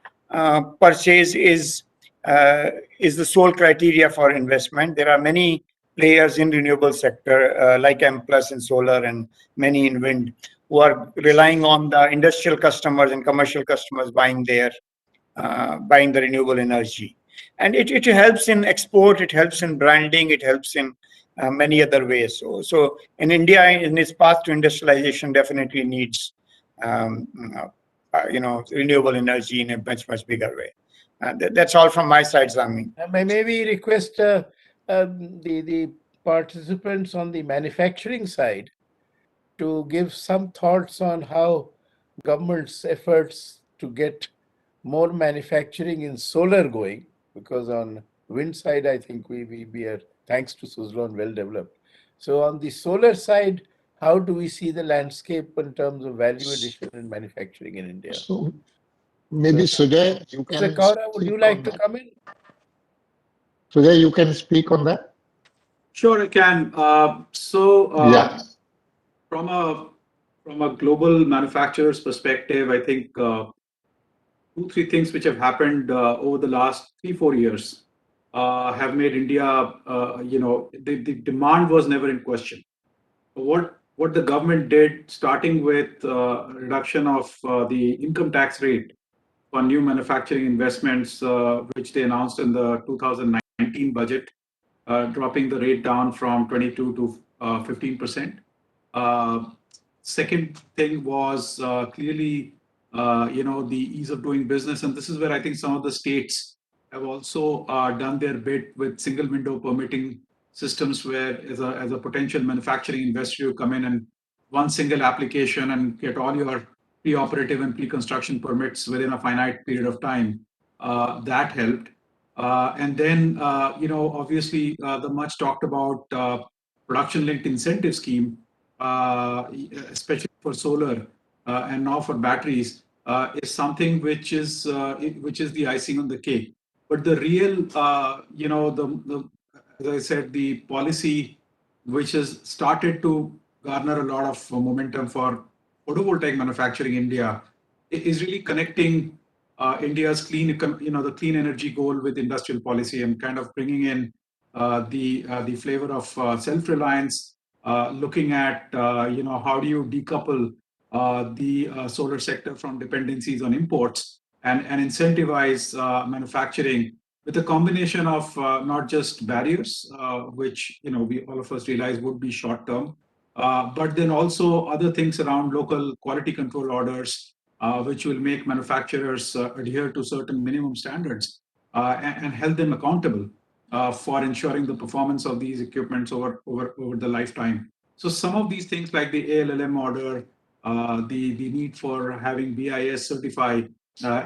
purchase is the sole criteria for investment. There are many players in renewable sector like M Plus in solar and many in wind who are relying on the industrial customers and commercial customers buying the renewable energy. And it helps in export, it helps in branding, it helps in many other ways. So in India, in its path to industrialization, definitely needs renewable energy in a much bigger way. That's all from my side, Zami. I maybe request the participants on the manufacturing side to give some thoughts on how government's efforts to get more manufacturing in solar going, because on wind side, I think we are, thanks to Suzlon, well developed. So on the solar side, how do we see the landscape in terms of value addition in manufacturing in India? So maybe Sujay, you Mr. can Kaura, would you speak like on to that. come in? Sujay, you can speak on that. Sure, I can. Yeah. From a global manufacturer's perspective, I think two, three things which have happened over the last 3, 4 years have made India, the demand was never in question. What the government did, starting with reduction of the income tax rate for new manufacturing investments, which they announced in the 2019 budget, dropping the rate down from 22 to 15%. Second thing was clearly, the ease of doing business, and this is where I think some of the states have also done their bit with single window permitting systems, where as a potential manufacturing investor, you come in and one single application and get all your pre-operative and pre-construction permits within a finite period of time. That helped. And then, obviously, the much talked about production-linked incentive scheme, especially for solar and now for batteries, is something which is the icing on the cake. But the real, as I said, the policy which has started to garner a lot of momentum for photovoltaic manufacturing in India is really connecting India's the clean energy goal with industrial policy, and kind of bringing in the flavor of self-reliance, looking at how do you decouple the solar sector from dependencies on imports, and incentivize manufacturing with a combination of not just barriers, which we all of us realize would be short term, but then also other things around local quality control orders, which will make manufacturers adhere to certain minimum standards, and hold them accountable for ensuring the performance of these equipments over the lifetime. So some of these things like the ALLM order, the need for having BIS certify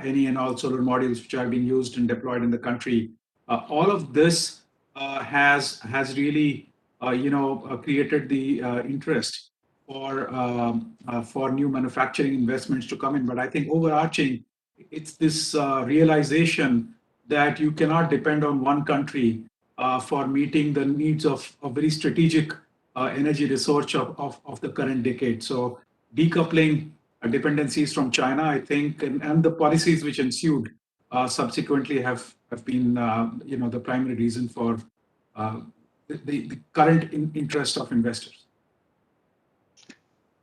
any and all solar modules which are being used and deployed in the country, all of this has really created the interest for new manufacturing investments to come in. But I think overarching, it's this realization that you cannot depend on one country for meeting the needs of a very strategic energy resource of the current decade. So decoupling dependencies from China, I think, and the policies which ensued subsequently have been the primary reason for the current interest of investors.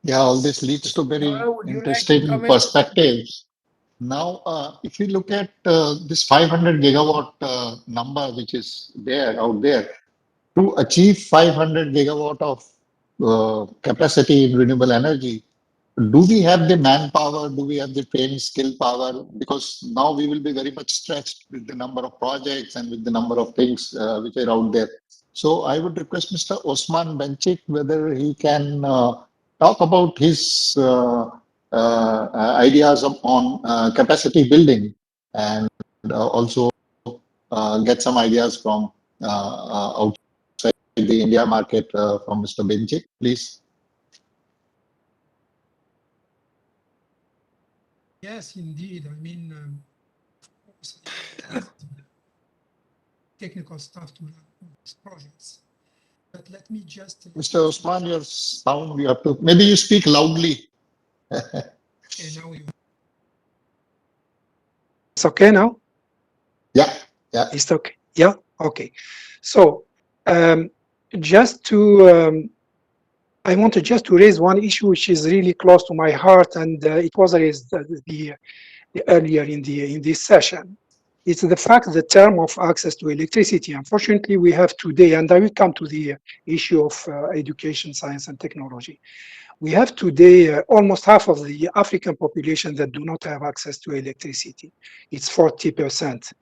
Yeah, all this leads to very Kaura, would you like to interesting come in? perspectives. Now, if you look at this 500 gigawatt number, which is there out there, to achieve 500 gigawatt of capacity in renewable energy, do we have the manpower? Do we have the trained skill power? Because now we will be very much stretched with the number of projects and with the number of things which are out there. So I would request Mr. Osman Benchik whether he can talk about his ideas on capacity building, and also get some ideas from outside the India market from Mr. Benchik, please. Yes, indeed. I mean, of course, technical stuff to run these projects. But let me just. Mr. Osman, your sound, you have to, maybe you speak loudly. Okay, now you. It's okay now? Yeah, yeah. It's okay. Yeah, okay. So just to, I wanted just to raise one issue which is really close to my heart, and it was raised earlier in this session. It's the fact, the term of access to electricity. Unfortunately, we have today, and I will come to the issue of education, science, and technology. We have today almost half of the African population that do not have access to electricity. It's 40%.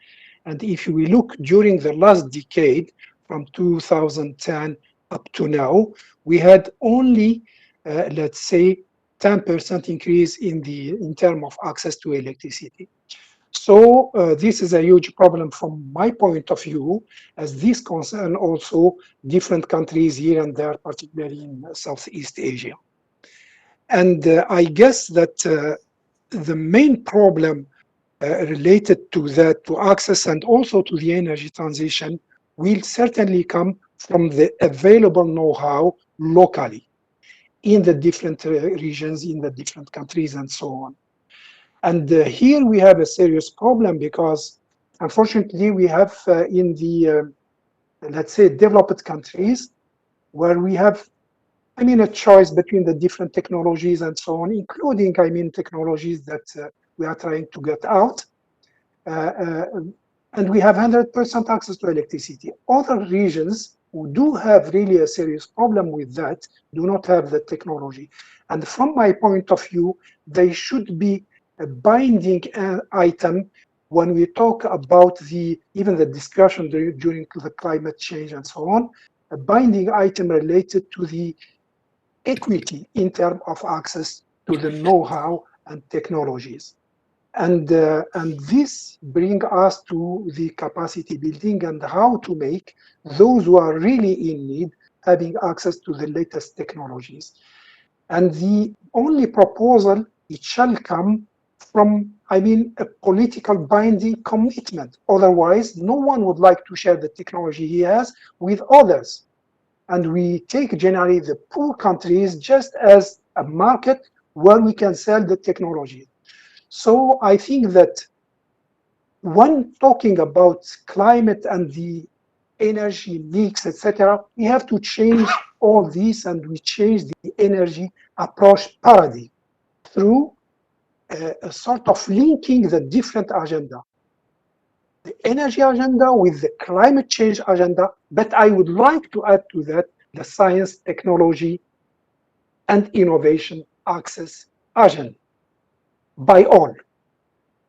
And if we look during the last decade, from 2010 up to now, we had only, let's say, 10% increase in terms of access to electricity. So this is a huge problem from my point of view, as this concern also different countries here and there, particularly in Southeast Asia. And I guess that the main problem related to that, to access and also to the energy transition, will certainly come from the available know-how locally in the different regions, in the different countries, and so on. And here we have a serious problem because, unfortunately, we have in the, let's say, developed countries where we have, I mean, a choice between the different technologies and so on, including, I mean, technologies that we are trying to get out. And we have 100% access to electricity. Other regions who do have really a serious problem with that do not have the technology. And from my point of view, they should be a binding item when we talk about even the discussion during the climate change and so on, a binding item related to the equity in terms of access to the know-how and technologies. And this brings us to the capacity building and how to make those who are really in need having access to the latest technologies. And the only proposal, it shall come from, I mean, a political binding commitment. Otherwise, no one would like to share the technology he has with others. And we take generally the poor countries just as a market where we can sell the technology. So I think that when talking about climate and the energy mix, etc., we have to change all this and we change the energy approach paradigm through a sort of linking the different agenda. The energy agenda with the climate change agenda, but I would like to add to that the science, technology, and innovation access agenda by all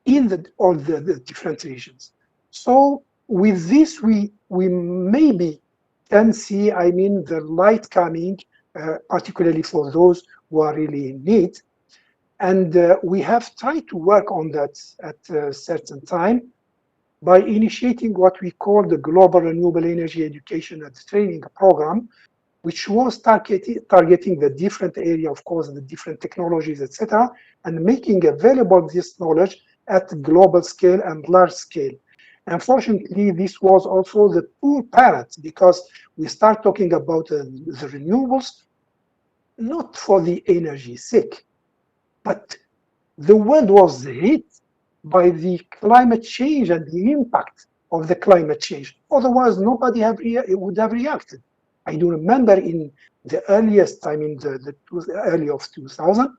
in all the different regions. So with this, we maybe can see, I mean, the light coming, particularly for those who are really in need. And we have tried to work on that at a certain time by initiating what we call the Global Renewable Energy Education and Training Program, which was targeting the different area, of course, the different technologies, etc., and making available this knowledge at global scale and large scale. Unfortunately, this was also the poor parent because we start talking about the renewables, not for the energy sake, but the world was hit by the climate change and the impact of the climate change. Otherwise, nobody would have reacted. I do remember in the earliest time, in the early of 2000,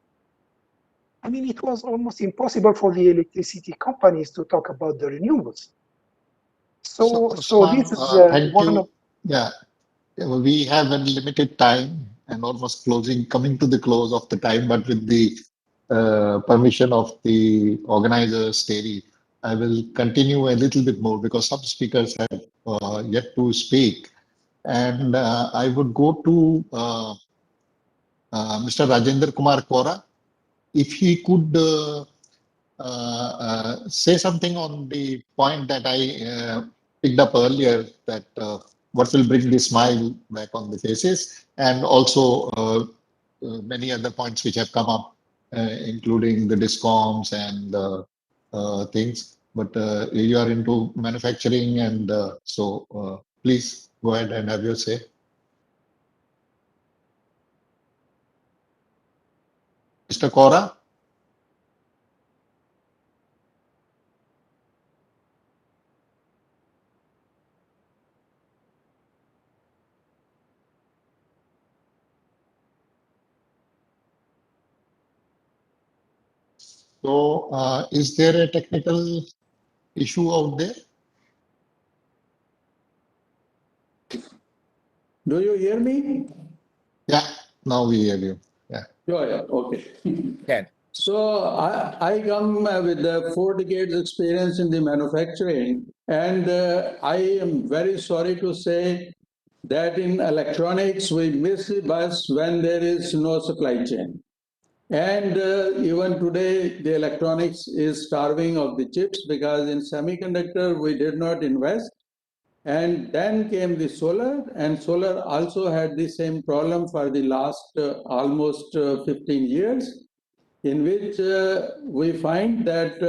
I mean, it was almost impossible for the electricity companies to talk about the renewables. So this is thank one you. of... Yeah, we have a limited time and almost coming to the close of the time, but with the permission of the organizers, Terry, I will continue a little bit more because some speakers have yet to speak. And I would go to Mr. Rajendra Kumar Kora. If he could say something on the point that I picked up earlier, that what will bring the smile back on the faces, and also many other points which have come up, including the discoms and things. But you are into manufacturing, and so please go ahead and have your say. Mr. Kora? So, is there a technical issue out there? Do you hear me? Yeah, now we hear you. Yeah. Yeah, okay. Can. So I come with 4 decades experience in the manufacturing, and I am very sorry to say that in electronics we miss the bus when there is no supply chain. And even today, the electronics is starving of the chips because in semiconductor, we did not invest. And then came the solar, and solar also had the same problem for the last almost 15 years, in which we find that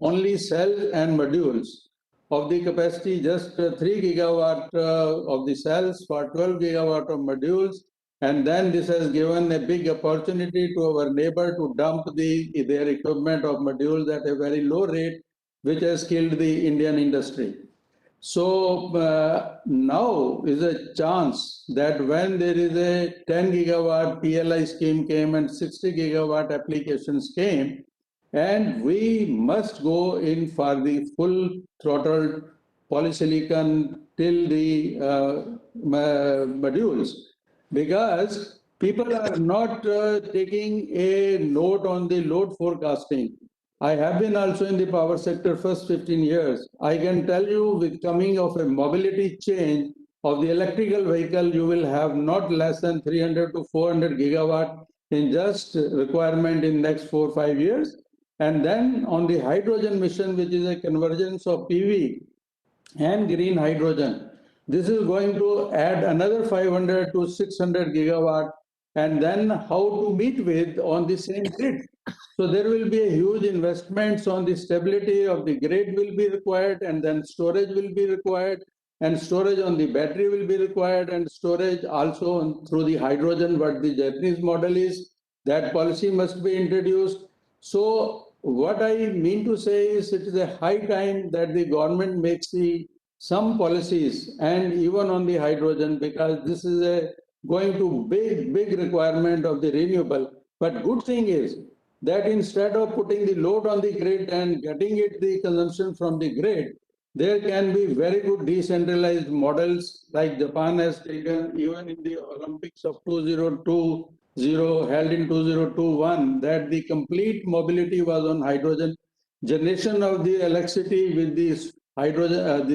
only cells and modules of the capacity just 3 gigawatt of the cells for 12 gigawatt of modules. And then this has given a big opportunity to our neighbor to dump their equipment of modules at a very low rate, which has killed the Indian industry. So now is a chance that when there is a 10 gigawatt PLI scheme came and 60 gigawatt applications came, and we must go in for the full throttled polysilicon till the modules, because people are not taking a note on the load forecasting. I have been also in the power sector first 15 years. I can tell you, with coming of a mobility change of the electrical vehicle, you will have not less than 300 to 400 gigawatt in just requirement in next 4 or 5 years. And then on the hydrogen mission, which is a convergence of PV and green hydrogen, this is going to add another 500 to 600 gigawatt. And then how to meet with on the same grid. So there will be a huge investments on the stability of the grid will be required, and then storage will be required, and storage on the battery will be required, and storage also through the hydrogen, what the Japanese model is, that policy must be introduced. So what I mean to say is it is a high time that the government makes some policies, and even on the hydrogen, because this is a going to big requirement of the renewable. But good thing is that instead of putting the load on the grid and getting it the consumption from the grid, there can be very good decentralized models like Japan has taken even in the Olympics of 2020 held in 2021, that the complete mobility was on hydrogen. Generation of the electricity with these hydrogen,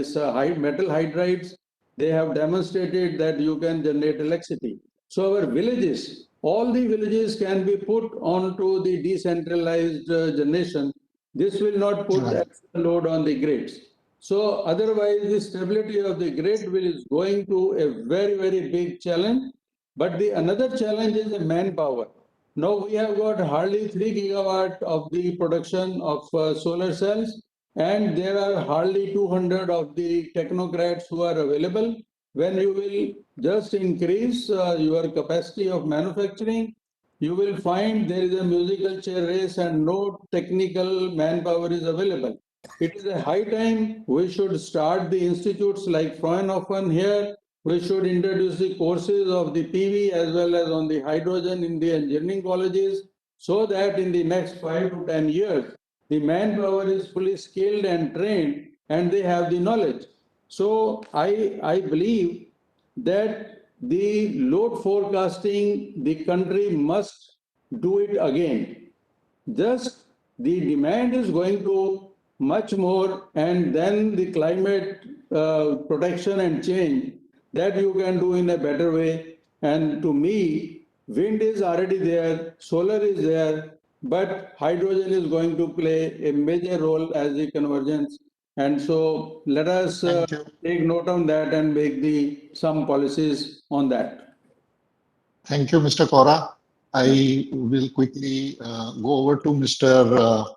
metal hydrides, they have demonstrated that you can generate electricity. So our villages, all the villages can be put onto the decentralized generation. This will not put extra load on the grids. So otherwise, the stability of the grid is going to a very big challenge. But the another challenge is the manpower. Now we have got hardly 3 gigawatt of the production of solar cells, and there are hardly 200 of the technocrats who are available. When you will just increase your capacity of manufacturing, you will find there is a musical chair race and no technical manpower is available. It is a high time we should start the institutes like Fraunhofen here. We should introduce the courses of the PV as well as on the hydrogen in the engineering colleges, so that in the next 5 to 10 years, the manpower is fully skilled and trained and they have the knowledge. So I believe that the load forecasting, the country must do it again. Just the demand is going to much more, and then the climate protection and change that you can do in a better way. And to me, wind is already there, solar is there, but hydrogen is going to play a major role as the convergence. And so let us take note on that and make some policies on that. Thank you, Mr. Kora. I will quickly go over to Mr.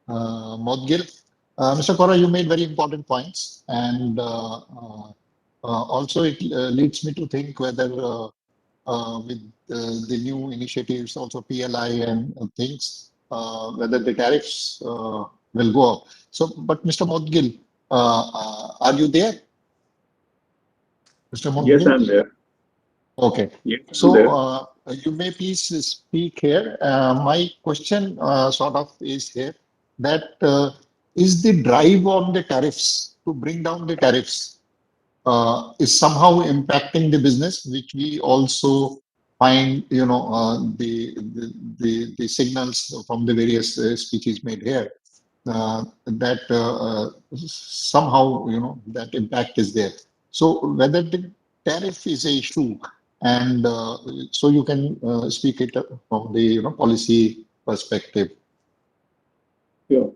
Modgil. Mr. Kora, you made very important points, and also it leads me to think whether with the new initiatives, also PLI and things, whether the tariffs will go up. So, but Mr. Modgil, are you there? Mr. Modgil? Yes, I'm there. Okay. Yes, I'm So there. you may please speak here. My question sort of is here that is the drive on the tariffs to bring down the tariffs is somehow impacting the business, which we also find, the signals from the various speeches made here, that somehow, that impact is there. So whether the tariff is a issue, and so you can speak it from the policy perspective. Sure.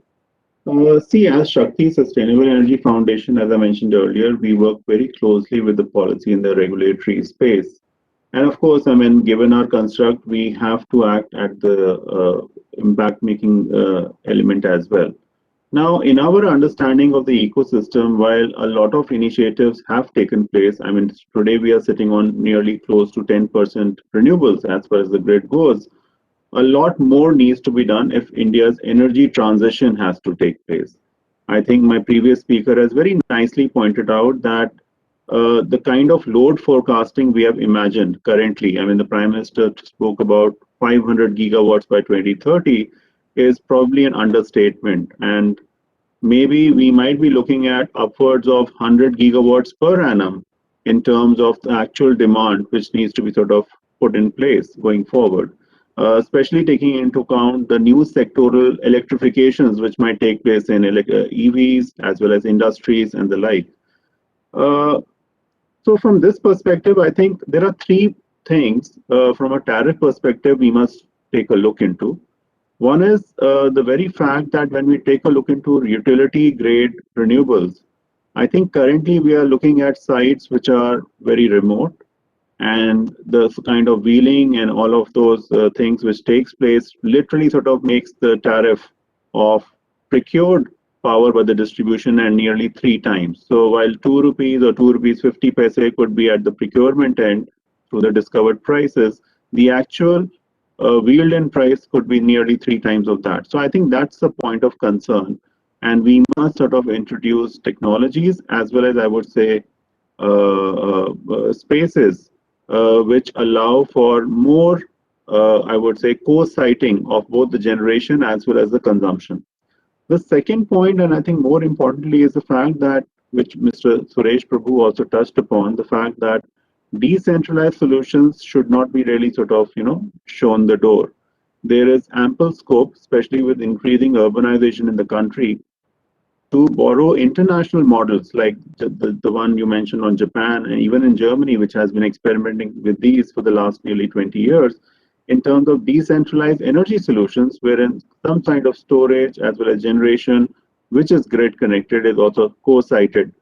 See, as Shakti Sustainable Energy Foundation, as I mentioned earlier, we work very closely with the policy in the regulatory space. And of course, I mean, given our construct, we have to act at the impact making element as well. Now, in our understanding of the ecosystem, while a lot of initiatives have taken place, I mean, today we are sitting on nearly close to 10% renewables as far as the grid goes. A lot more needs to be done if India's energy transition has to take place. I think my previous speaker has very nicely pointed out that the kind of load forecasting we have imagined currently, I mean, the Prime Minister spoke about 500 gigawatts by 2030, is probably an understatement. And maybe we might be looking at upwards of 100 gigawatts per annum in terms of the actual demand, which needs to be sort of put in place going forward, especially taking into account the new sectoral electrifications which might take place in EVs as well as industries and the like. So from this perspective, I think there are three things from a tariff perspective we must take a look into. One is the very fact that when we take a look into utility grade renewables, I think currently we are looking at sites which are very remote, and the kind of wheeling and all of those things which takes place literally sort of makes the tariff of procured power by the distribution and nearly 3 times. So while 2 rupees or 2 rupees 50 paise could be at the procurement end through the discovered prices, the actual wheeled in price could be nearly 3 times of that. So I think that's a point of concern, and we must sort of introduce technologies as well as, I would say, spaces which allow for more, I would say, co-siting of both the generation as well as the consumption. The second point, and I think more importantly, is the fact that, which Mr. Suresh Prabhu also touched upon, the fact that decentralized solutions should not be really sort of, shown the door. There is ample scope, especially with increasing urbanization in the country, to borrow international models like the one you mentioned on Japan and even in Germany, which has been experimenting with these for the last nearly 20 years, in terms of decentralized energy solutions, wherein some kind of storage as well as generation, which is grid connected, is also co-sited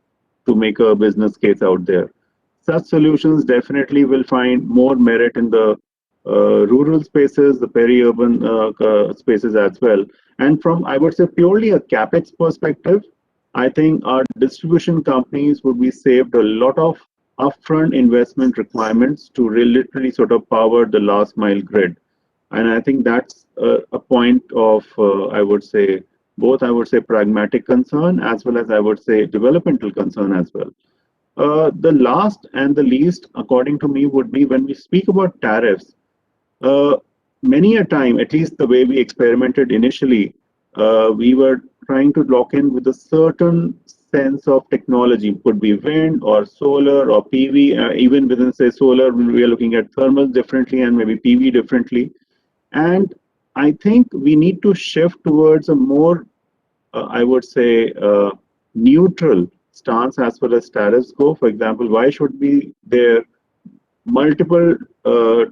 to make a business case out there. Such solutions definitely will find more merit in the rural spaces, the peri-urban spaces as well. And from, I would say, purely a capex perspective, I think our distribution companies would be saved a lot of upfront investment requirements to literally sort of power the last mile grid. And I think that's a point of, I would say, both, I would say, pragmatic concern as well as, I would say, developmental concern as well. The last and the least, according to me, would be when we speak about tariffs, many a time, at least the way we experimented initially, we were trying to lock in with a certain sense of technology. Could be wind or solar or PV. Even within, say, solar, we are looking at thermal differently and maybe PV differently. And I think we need to shift towards a more, I would say, neutral stance as far as tariffs go. For example, why should be there multiple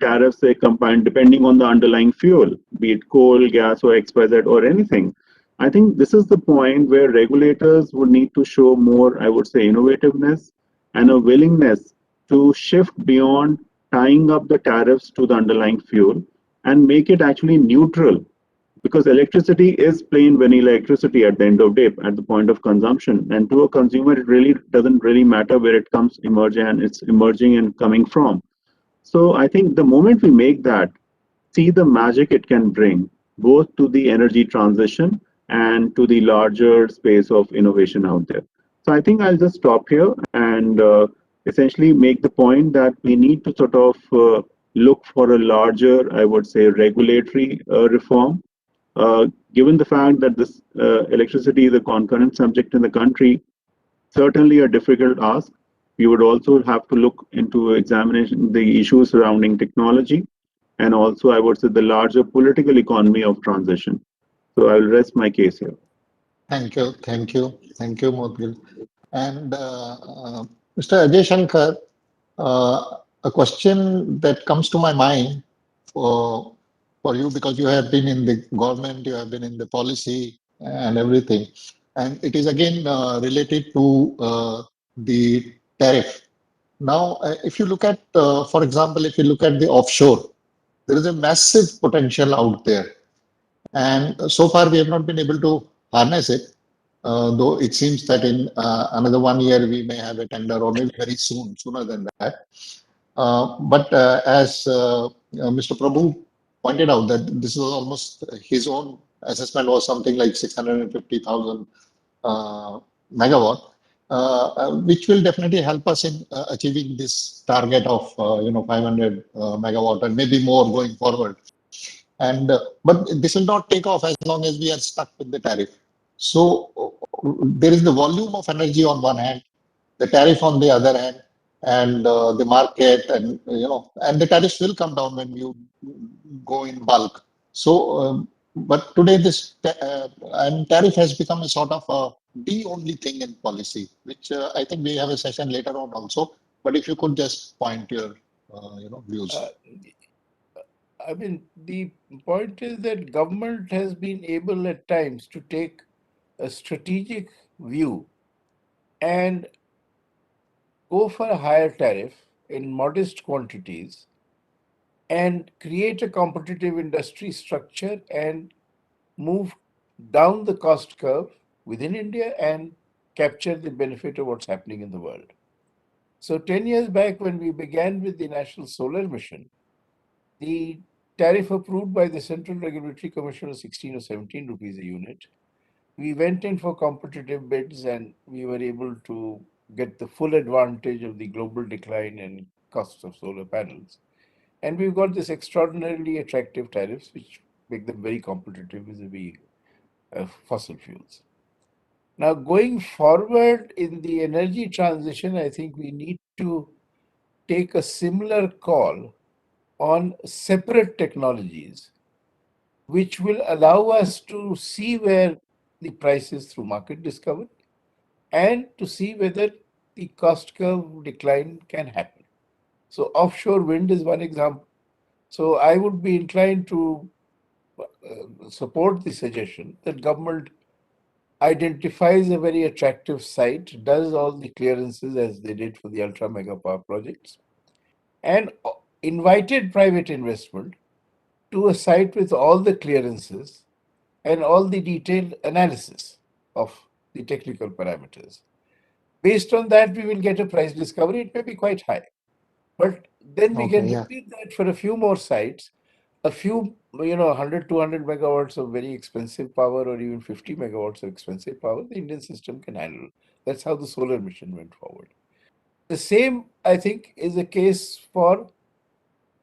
tariffs, say, combined depending on the underlying fuel, be it coal, gas, or XYZ or anything? I think this is the point where regulators would need to show more, I would say, innovativeness and a willingness to shift beyond tying up the tariffs to the underlying fuel and make it actually neutral, because electricity is plain vanilla electricity at the end of the day, at the point of consumption. And to a consumer, it really doesn't really matter where it comes emerging and it's emerging and coming from. So I think the moment we make that, see the magic it can bring, both to the energy transition and to the larger space of innovation out there. So I think I'll just stop here and essentially make the point that we need to sort of look for a larger, I would say, regulatory reform. Given the fact that this electricity is a concurrent subject in the country, certainly a difficult ask. We would also have to look into examination the issues surrounding technology and also, I would say, the larger political economy of transition. So I will rest my case here. Thank you, Mudgal. And Mr. Ajay Shankar, a question that comes to my mind for you, because you have been in the government, you have been in the policy and everything, and it is again related to the tariff. Now, if you look at, for example, if you look at the offshore, there is a massive potential out there. And so far, we have not been able to harness it, though it seems that in another 1 year, we may have a tender, or maybe very soon, sooner than that. But as Mr. Prabhu pointed out, that this was almost his own assessment was something like 650,000 megawatt, which will definitely help us in achieving this target of 500 megawatt and maybe more going forward. And but this will not take off as long as we are stuck with the tariff. So there is the volume of energy on one hand, the tariff on the other hand, and the market, and and the tariffs will come down when you go in bulk. So, but today this and tariff has become a sort of the only thing in policy, which I think we have a session later on also. But if you could just point your views. I mean, the point is that government has been able at times to take a strategic view and go for a higher tariff in modest quantities and create a competitive industry structure and move down the cost curve within India and capture the benefit of what's happening in the world. So 10 years back, when we began with the National Solar Mission, the tariff approved by the Central Regulatory Commission was 16 or 17 rupees a unit. We went in for competitive bids and we were able to get the full advantage of the global decline in costs of solar panels. And we've got this extraordinarily attractive tariffs, which make them very competitive vis-a-vis fossil fuels. Now, going forward in the energy transition, I think we need to take a similar call on separate technologies, which will allow us to see where the prices through market discovery and to see whether the cost curve decline can happen. So offshore wind is one example. So I would be inclined to support the suggestion that government identifies a very attractive site, does all the clearances as they did for the ultra mega power projects, and invited private investment to a site with all the clearances and all the detailed analysis of the technical parameters. Based on that, we will get a price discovery. It may be quite high, but then we can repeat that for a few more sites, a few, 100, 200 megawatts of very expensive power, or even 50 megawatts of expensive power, the Indian system can handle. That's how the solar mission went forward. The same, I think, is the case for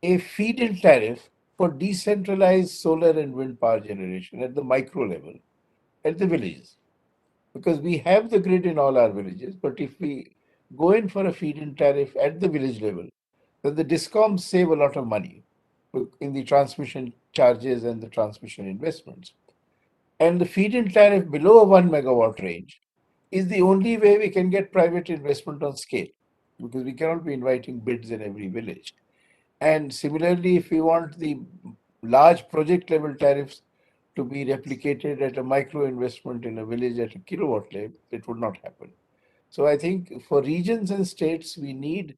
a feed-in tariff for decentralized solar and wind power generation at the micro level, at the villages. Because we have the grid in all our villages, but if we go in for a feed-in tariff at the village level, then the DISCOMs save a lot of money in the transmission charges and the transmission investments. And the feed-in tariff below a 1 megawatt range is the only way we can get private investment on scale, because we cannot be inviting bids in every village. And similarly, if we want the large project level tariffs to be replicated at a micro investment in a village at a kilowatt level, it would not happen. So I think for regions and states, we need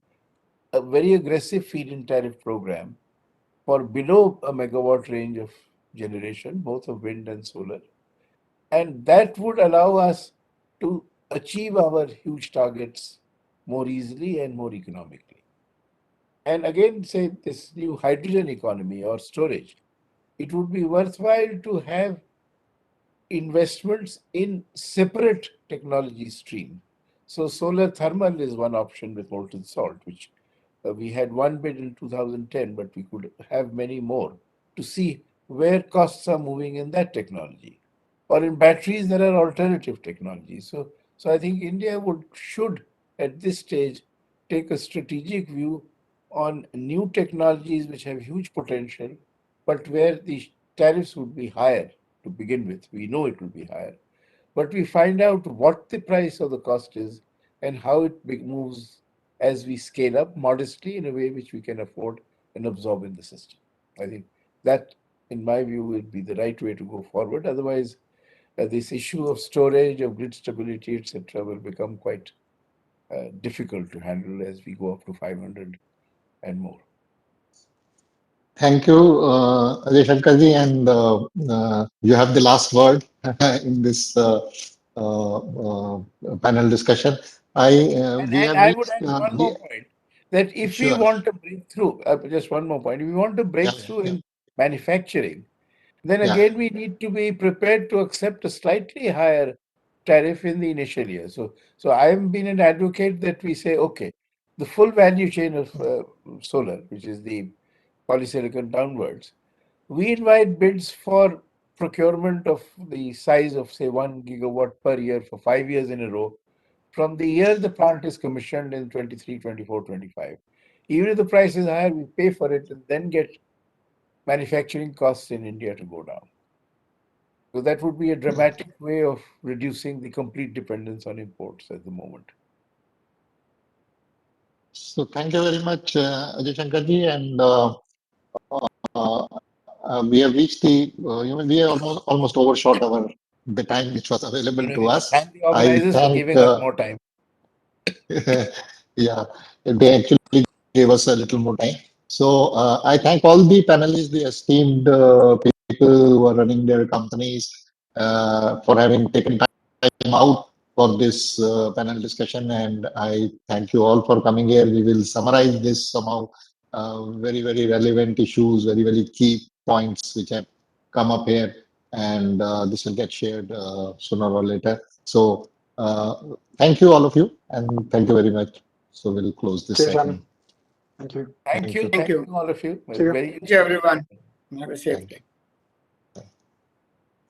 a very aggressive feed-in tariff program for below a megawatt range of generation, both of wind and solar. And that would allow us to achieve our huge targets more easily and more economically. And again, say this new hydrogen economy or storage, it would be worthwhile to have investments in separate technology stream. So solar thermal is one option with molten salt, which we had one bid in 2010, but we could have many more to see where costs are moving in that technology. Or in batteries, there are alternative technologies. So I think India should at this stage take a strategic view on new technologies which have huge potential, but where the tariffs would be higher to begin with. We know it will be higher, but we find out what the price of the cost is and how it moves as we scale up modestly in a way which we can afford and absorb in the system. I think that, in my view, would be the right way to go forward. Otherwise, this issue of storage, of grid stability, etc., will become quite difficult to handle as we go up to 500 and more. Thank you, Ajay Shankarji, and you have the last word in this panel discussion. We have I would reached, add one more point, that if we sure. want to break through, just one more point, if we want to break through in manufacturing, then again we need to be prepared to accept a slightly higher tariff in the initial year. So I've been an advocate that we say, okay, the full value chain of solar, which is the polysilicon downwards, we invite bids for procurement of the size of, say, 1 gigawatt per year for 5 years in a row from the year the plant is commissioned in 23, 24, 25. Even if the price is higher, we pay for it and then get manufacturing costs in India to go down. So that would be a dramatic way of reducing the complete dependence on imports at the moment. So thank you very much, Ajay Shankarji, and we have reached the, we are almost overshot the time which was available to us. Thank the I organizers for thank, giving us more time. yeah, they actually gave us a little more time. So I thank all the panelists, the esteemed people who are running their companies for having taken time out for this panel discussion. And I thank you all for coming here. We will summarize this somehow. Very, very relevant issues, very, very key points which have come up here. And this will get shared sooner or later. So thank you, all of you, and thank you very much. So we'll close this Cheers, session. Thank you. Thank you, all of you. Thank you. Very Thank you, everyone. Have a safe day.